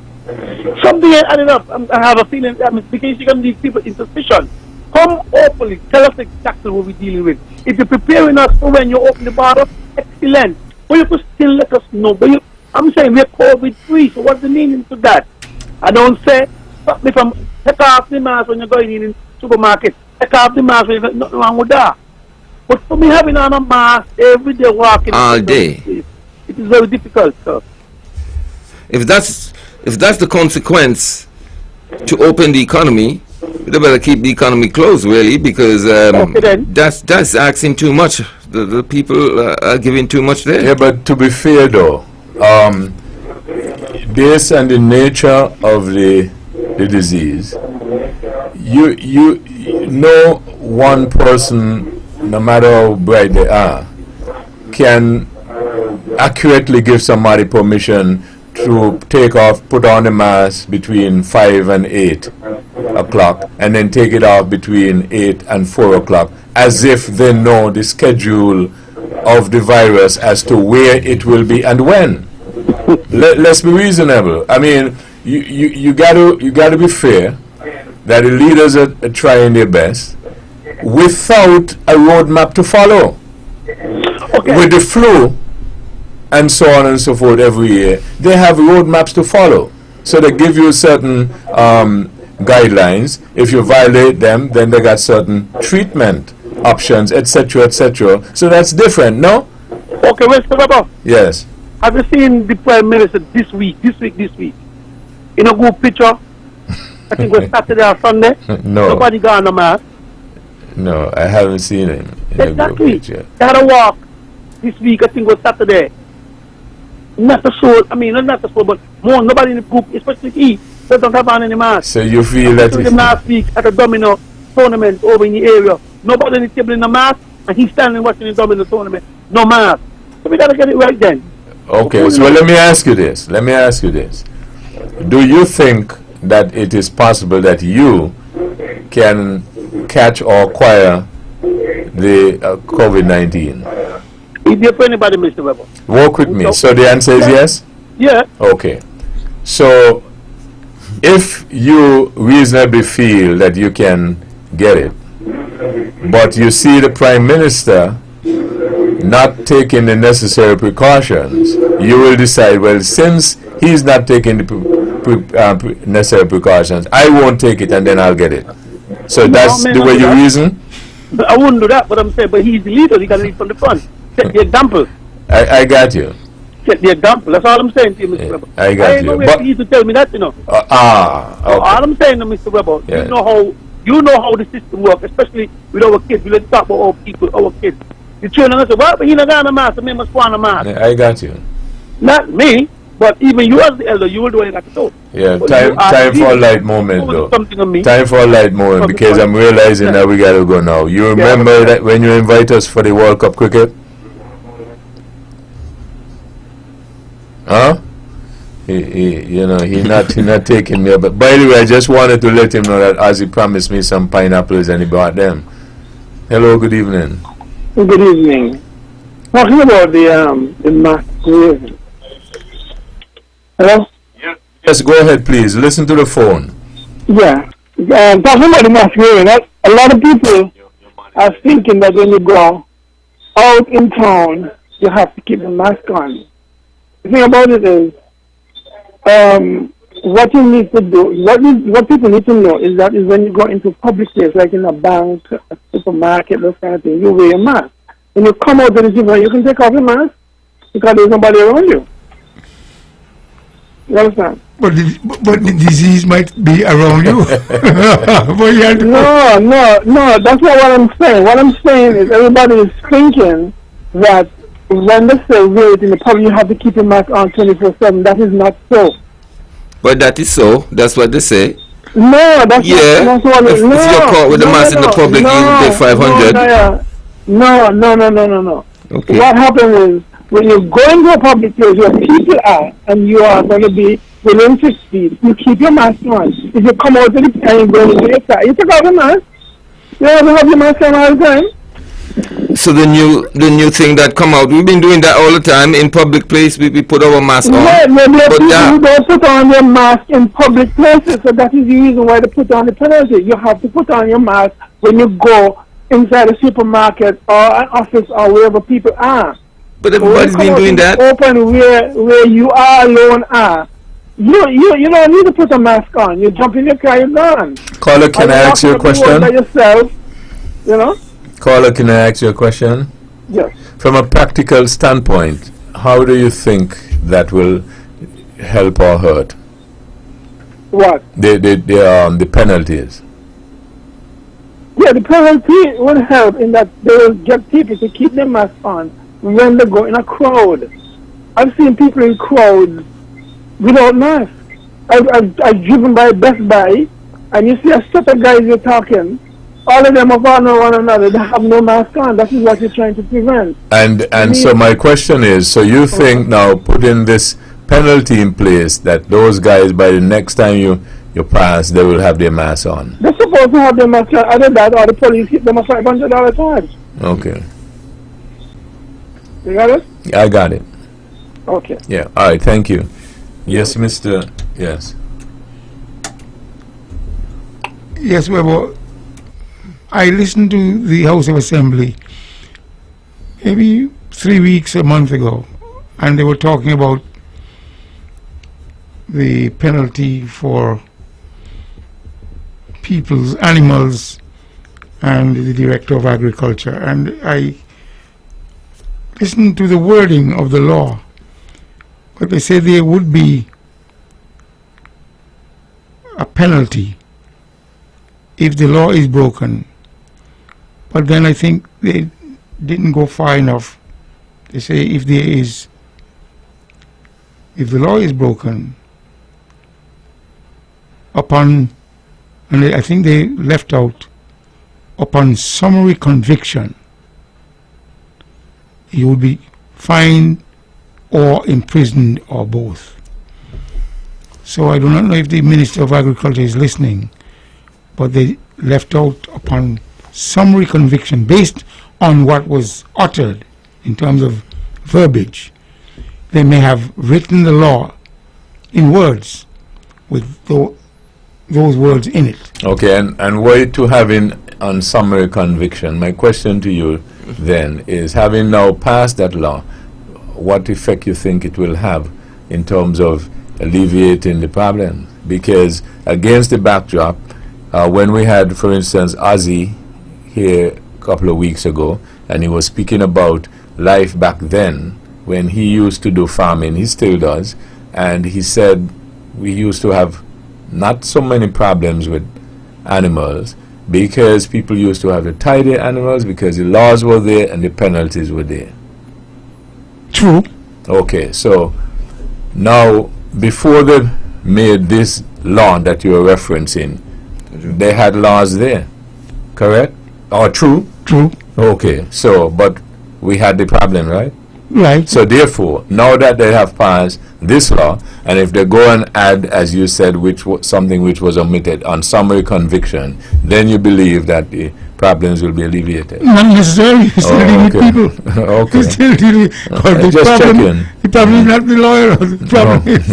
Something ain't adding up. I have a feeling because you're going to leave people in suspicion. Come openly. Tell us exactly what we're dealing with. If you're preparing us for when you open the border, excellent. But you could still let us know. But I'm saying we're COVID free. So what's the meaning to that? I don't say stop me from take off the mask when you're going in the supermarket. Take off the mask when you've got nothing wrong with that. But for me having on a mask every day walking all day, it is very difficult, sir. If that's the consequence to open the economy, they better keep the economy closed, really, because that's asking too much. The people are giving too much there. Yeah, but to be fair, though, based on the nature of the disease, you know, one person, no matter how bright they are, can accurately give somebody permission to put on the mask between 5 and 8 o'clock and then take it off between 8 and 4 o'clock, as if they know the schedule of the virus as to where it will be and when. Let's be reasonable. I mean, you got to be fair that the leaders are trying their best without a roadmap to follow. Okay. With the flu and so on and so forth every year, they have roadmaps to follow. So they give you certain guidelines. If you violate them, then they got certain treatment options, etc., etc. So that's different, no? Okay, Mr. Weber, Yes. have you seen the Prime Minister this week? In a good picture? I think it was Saturday or Sunday. No. Nobody got on the mask. No, I haven't seen him in a group Exactly. picture. They had a walk this week, I think it was Saturday. Not to show, I mean, not to show, but more, nobody in the group, especially he, they don't have on any mask. So you feel that I him last week at a domino tournament over in the area. Nobody in the table in the mask, and he's standing watching the domino tournament. No mask. So we got to get it right then. Okay, so let me ask you this. Do you think that it is possible that you can catch or acquire the COVID-19? Is there for anybody, Mr. Weber? Work with me. So the answer is yes? Yeah. Okay. So if you reasonably feel that you can get it, but you see the Prime Minister not taking the necessary precautions, you will decide, well, since he's not taking the necessary precautions, I won't take it and then I'll get it. So that's the way you reason? But I wouldn't do that, but I'm saying, but he's the leader, he got to lead from the front. Set the example. I got you. Set the example. That's all I'm saying to you, Mr. Weber. I got ain't you. no way But- for you to tell me that, you know. Okay. All I'm saying to Mr. Weber, Yeah. you know how the system works, especially with our kids. We let's talk about our people, our kids. The children say, well, but he not got a mask, so me must go on a mask. Yeah, I got you. Not me, but even you as the elder, you will do what you got to do. Yeah, But time you are for a leading. light moment Do though. something on me. Time for a light moment From because the I'm realizing that we gotta go now. You remember that when you invite us for the World Cup cricket? Huh? He not taking me up. But by the way, I just wanted to let him know that Ozzy promised me some pineapples and he bought them. Hello, good evening. Good evening. Talking about the mask raising. Hello? Yes, go ahead, please. Listen to the phone. Yeah. Talking about the mask raising, a lot of people are thinking that when you go out in town, you have to keep the mask on. The thing about it is, what you need to do, what people need to know is that is when you go into public place, like in a bank, a supermarket, those kind of thing, you wear a mask. When you come out to the supermarket, you can take off your mask because there's nobody around you. You understand? But the disease might be around you. But you have to No, that's not what I'm saying. What I'm saying is everybody is thinking that when they say wait in the public, you have to keep your mask on 24/7. That is not so. But that is so. That's what they say. No, that's Yeah. not what If you're caught with the mask in the public, you pay 500. No. Okay. What happens is when you go into a public place where people are and you are going to be within 6 feet, you keep your mask on. If you come out to the and you go into your car, you take off your mask. You have to have your mask on all the time. So the new thing that come out, we've been doing that all the time in public place. We put our mask on. Yeah, there are But people that- who don't put on their mask in public places, so that is the reason why they put on the penalty. You have to put on your mask when you go inside a supermarket or an office or wherever people are. But everybody's been doing that. Open where you are alone are. You don't need to put a mask on. You jump in your car, you're gone. Caller, can Or I you ask you a walk up the road question? by yourself, you know? Caller, can I ask you a question? Yes. From a practical standpoint, how do you think that will help or hurt? What? The penalties. Yeah, the penalty will help in that they will get people to keep their mask on when they go in a crowd. I've seen people in crowds without masks. I've driven by Best Buy, and you see a set of guys you're talking. All of them are following one another. They have no mask on. That is what you're trying to prevent. And so my question is, so you think now putting this penalty in place that those guys by the next time you pass, they will have their mask on? They're supposed to have their mask on. Other than that, or the police hit them a $500 charge. Okay. You got it? I got it. Okay. Yeah. All right. Thank you. Yes, Mr. Yes. Yes, well, I listened to the House of Assembly maybe 3 weeks, a month ago, and they were talking about the penalty for people's animals and the Director of Agriculture, and I listened to the wording of the law, but they said there would be a penalty if the law is broken. But then I think they didn't go far enough. They say if the law is broken upon, and I think they left out, upon summary conviction, you will be fined or imprisoned or both. So I do not know if the Minister of Agriculture is listening, but they left out upon summary conviction based on what was uttered in terms of verbiage. They may have written the law in words with those words in it. Okay, and were you to having on summary conviction, my question to you then is, having now passed that law, what effect you think it will have in terms of alleviating the problem? Because against the backdrop, when we had, for instance, Ozzy here a couple of weeks ago, and he was speaking about life back then when he used to do farming, he still does, and he said we used to have not so many problems with animals because people used to have to tie their animals because the laws were there and the penalties were there. True. Okay, so now before they made this law that you are referencing, they had laws there, correct? Or true? True. Okay, so but we had the problem, right? Right. So therefore, now that they have passed this law, and if they go and add, as you said, something which was omitted on summary conviction, then you believe that the problems will be alleviated. Not necessarily. You're still dealing with people. Okay. You're still dealing with Just checking. The problem is not the lawyer. The problem is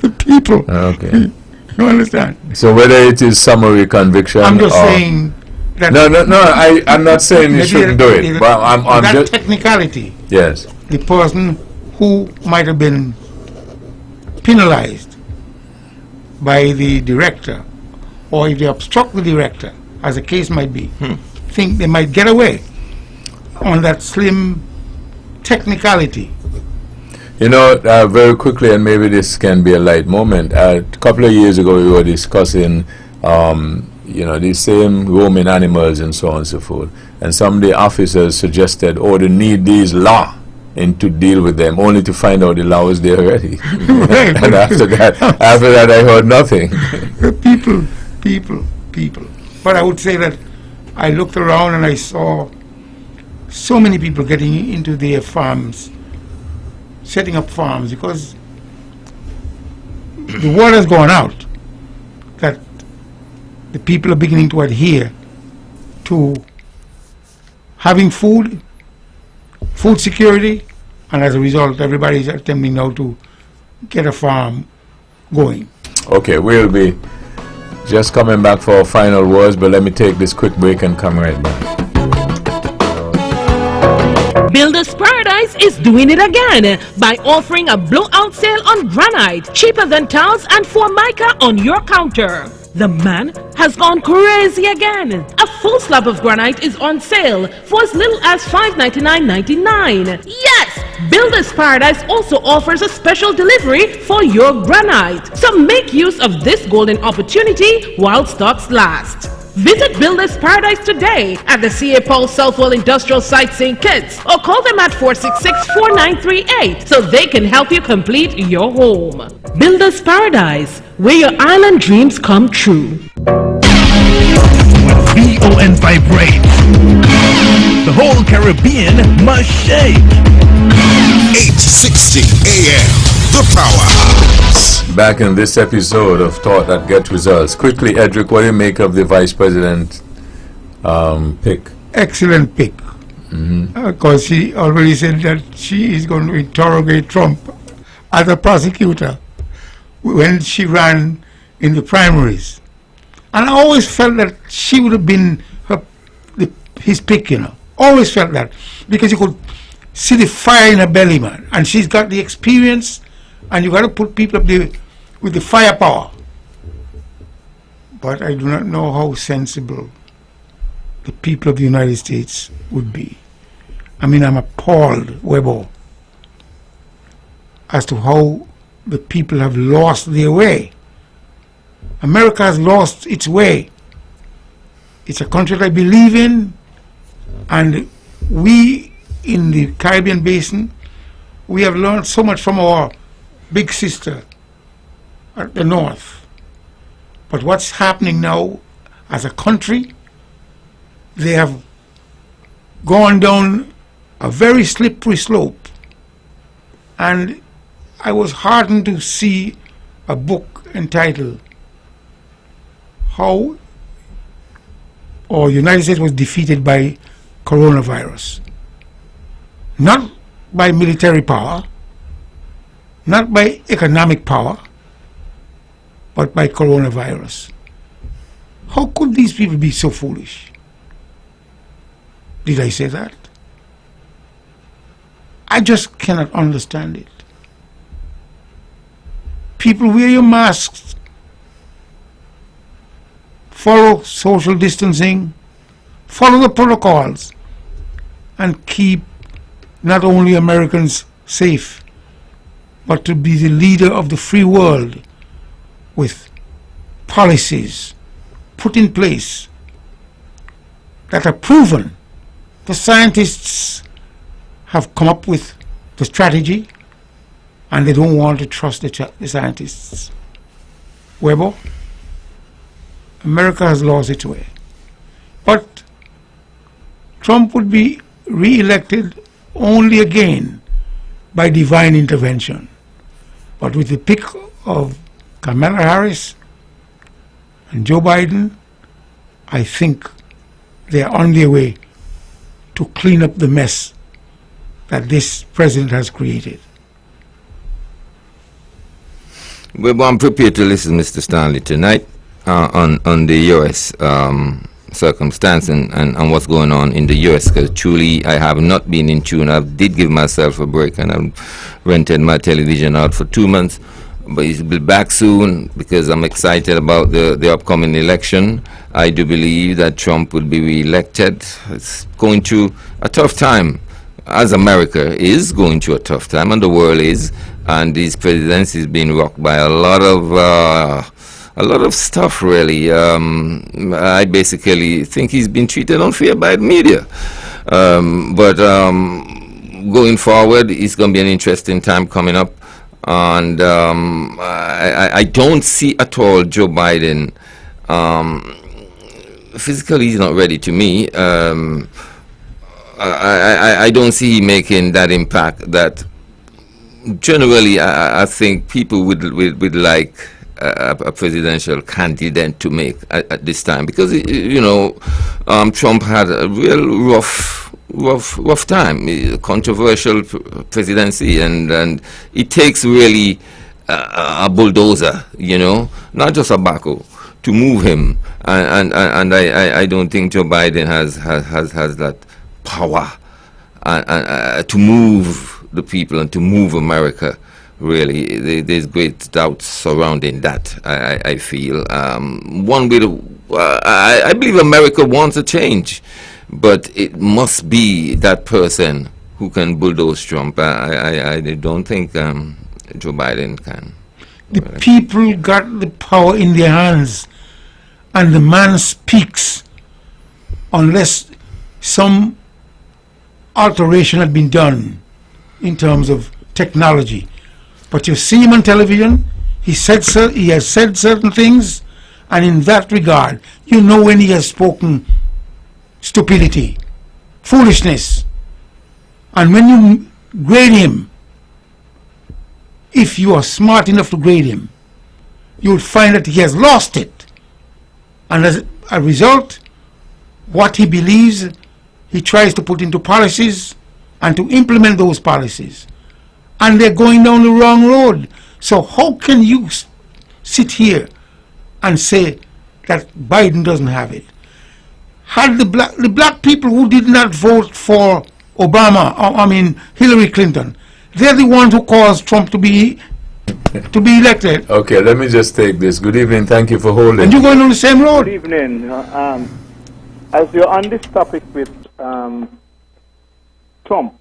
the people. Okay. You understand? So whether it is summary conviction, I'm just or saying that. No. I'm not saying you shouldn't do it, but I'm that just technicality. yes. The person who might have been penalized by the director, or if they obstruct the director, as the case might be, think they might get away on that slim technicality. You know, very quickly, and maybe this can be a light moment. A couple of years ago, we were discussing, these same roaming animals and so on and so forth. And some of the officers suggested, they need these law and to deal with them, only to find out the law was there already. Right. And after that, I heard nothing. People. But I would say that I looked around and I saw so many people getting into their farms, setting up farms, because the word has gone out that the people are beginning to adhere to having food security, and as a result, everybody is attempting now to get a farm going. Okay, we'll be just coming back for our final words, but let me take this quick break and come right back. Builders Paradise is doing it again by offering a blowout sale on granite, cheaper than tiles and formica on your counter. The man has gone crazy again. A full slab of granite is on sale for as little as $599.99. Yes! Builders Paradise also offers a special delivery for your granite. So make use of this golden opportunity while stocks last. Visit Builders Paradise today at the C.A. Paul Southwell Industrial Site, St. Kitts, or call them at 466-4938 so they can help you complete your home. Builders Paradise, where your island dreams come true. When VON vibrates, the whole Caribbean must shake. 860 AM, the Powerhouse. Back in this episode of Thought That Get Results. Quickly, Edric, what do you make of the Vice President pick? Excellent pick. Because she already said that she is going to interrogate Trump as a prosecutor when she ran in the primaries. And I always felt that she would have been his pick, Always felt that. Because you could see the fire in her belly, man. And she's got the experience, and you got to put people up there with the firepower. But I do not know how sensible the people of the United States would be. I mean, I'm appalled, Webber, as to how the people have lost their way. America has lost its way. It's a country that I believe in, and we in the Caribbean Basin, we have learned so much from our big sister at the north. But what's happening now as a country, they have gone down a very slippery slope. And I was heartened to see a book entitled How Our United States Was Defeated by Coronavirus. Not by military power, not by economic power, but by coronavirus. How could these people be so foolish? Did I say that? I just cannot understand it. People, wear your masks, follow social distancing, follow the protocols, and keep not only Americans safe, but to be the leader of the free world with policies put in place that are proven. The scientists have come up with the strategy, and they don't want to trust the scientists. Webber, America has lost its way. But Trump would be re-elected only again by divine intervention. But with the pick of Kamala Harris and Joe Biden, I think they are on their way to clean up the mess that this president has created. Well, I'm prepared to listen, Mr. Stanley, tonight on the U.S. Circumstance and what's going on in the U.S. because truly I have not been in tune. I did give myself a break and I've rented my television out for 2 months, but it'll be back soon because I'm excited about the upcoming election. I do believe that Trump will be re-elected. It's going through a tough time, as America is going through a tough time and the world is, and this presidency is being rocked by a lot of stuff, really. I basically think he's been treated unfair by the media. But going forward, it's going to be an interesting time coming up. And I don't see at all Joe Biden. Physically, he's not ready to me. I don't see him making that impact that generally I think people would like a presidential candidate to make at this time, because Trump had a real rough time, controversial presidency, and it takes really a bulldozer, not just a backhoe, to move him, and I don't think Joe Biden has that power to move the people and to move America. Really, there's great doubts surrounding that. I feel one way I believe America wants a change, but it must be that person who can bulldoze Trump. I don't think Joe Biden can. The people got the power in their hands, and the man speaks unless some alteration had been done in terms of technology. But you see him on television, he has said certain things, and in that regard, when he has spoken stupidity, foolishness. And when you grade him, if you are smart enough to grade him, you will find that he has lost it. And as a result, what he believes, he tries to put into policies and to implement those policies. And they're going down the wrong road. So how can you sit here and say that Biden doesn't have it? Had the black people who did not vote for Hillary Clinton, they're the ones who caused Trump to be elected. Okay, let me just take this. Good evening. Thank you for holding. And you're going on the same road. Good evening. as you're on this topic with Trump,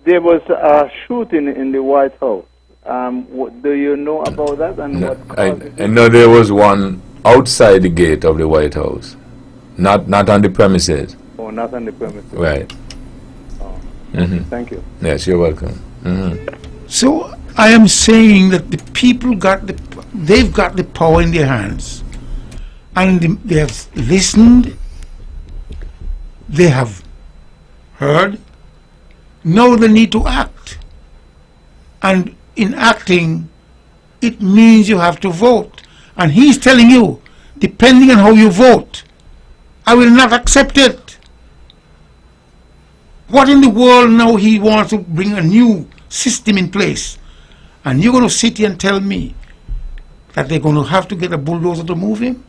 there was a shooting in the White House. Do you know about that? And No, what caused it? I know there was one outside the gate of the White House, not on the premises. Oh, not on the premises. Right. Thank you. Yes, you're welcome. So I am saying that the people they've got the power in their hands, and they have listened, they have heard. Now they need to act, and in acting, it means you have to vote. And he's telling you, depending on how you vote, I will not accept it. What in the world now he wants to bring a new system in place, and you're going to sit here and tell me that they're going to have to get a bulldozer to move him?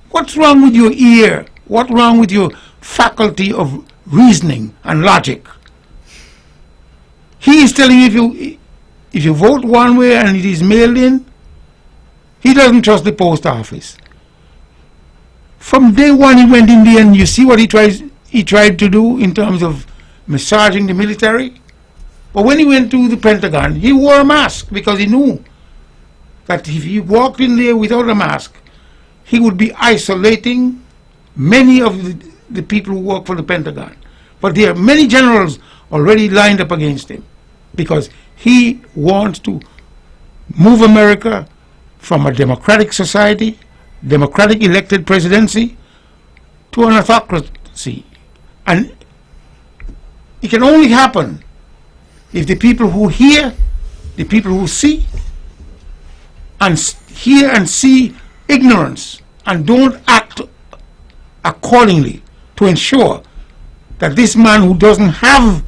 What's wrong with your ear? What's wrong with your faculty of reasoning and logic? He is telling you if you vote one way and it is mailed in, he doesn't trust the post office. From day one he went in there, and you see what he tried to do in terms of massaging the military. But when he went to the Pentagon, he wore a mask because he knew that if he walked in there without a mask, he would be isolating many of the people who work for the Pentagon. But there are many generals already lined up against him because he wants to move America from a democratic society, democratic elected presidency, to an autocracy. And it can only happen if the people who hear, the people who see, and hear and see ignorance and don't act accordingly to ensure that this man who doesn't have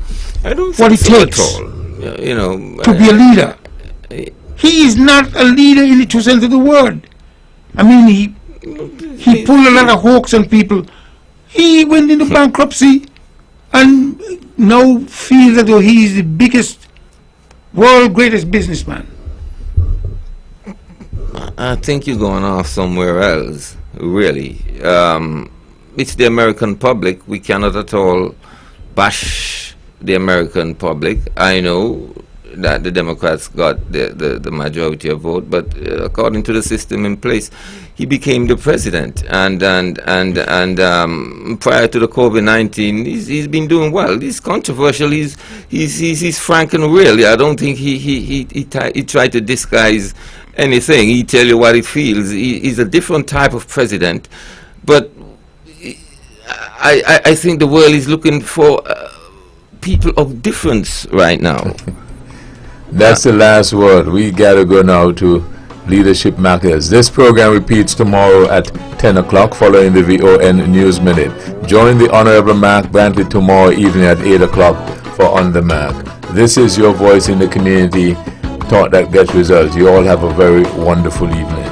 what it takes to be a leader, he is not a leader in the true sense of the word. I mean, he pulled a lot of hoax on people. He went into bankruptcy and now feels that he is the biggest, world greatest businessman. I think you're going off somewhere else, really. It's the American public. We cannot at all bash the American public. I know that the Democrats got the majority of vote, but according to the system in place, he became the president, and prior to the COVID-19, he's been doing well. He's controversial. He's frank and real. I don't think he tried to disguise anything. He tell you what he feels. He's a different type of president, but I think the world is looking for people of difference right now. That's the last word. We gotta go now to Leadership Matters. This program repeats tomorrow at 10 o'clock following the VON News Minute. Join the Honorable Mark Brantley tomorrow evening at 8 o'clock for On the Mark. This is your voice in the community, thought that gets results. You all have a very wonderful evening.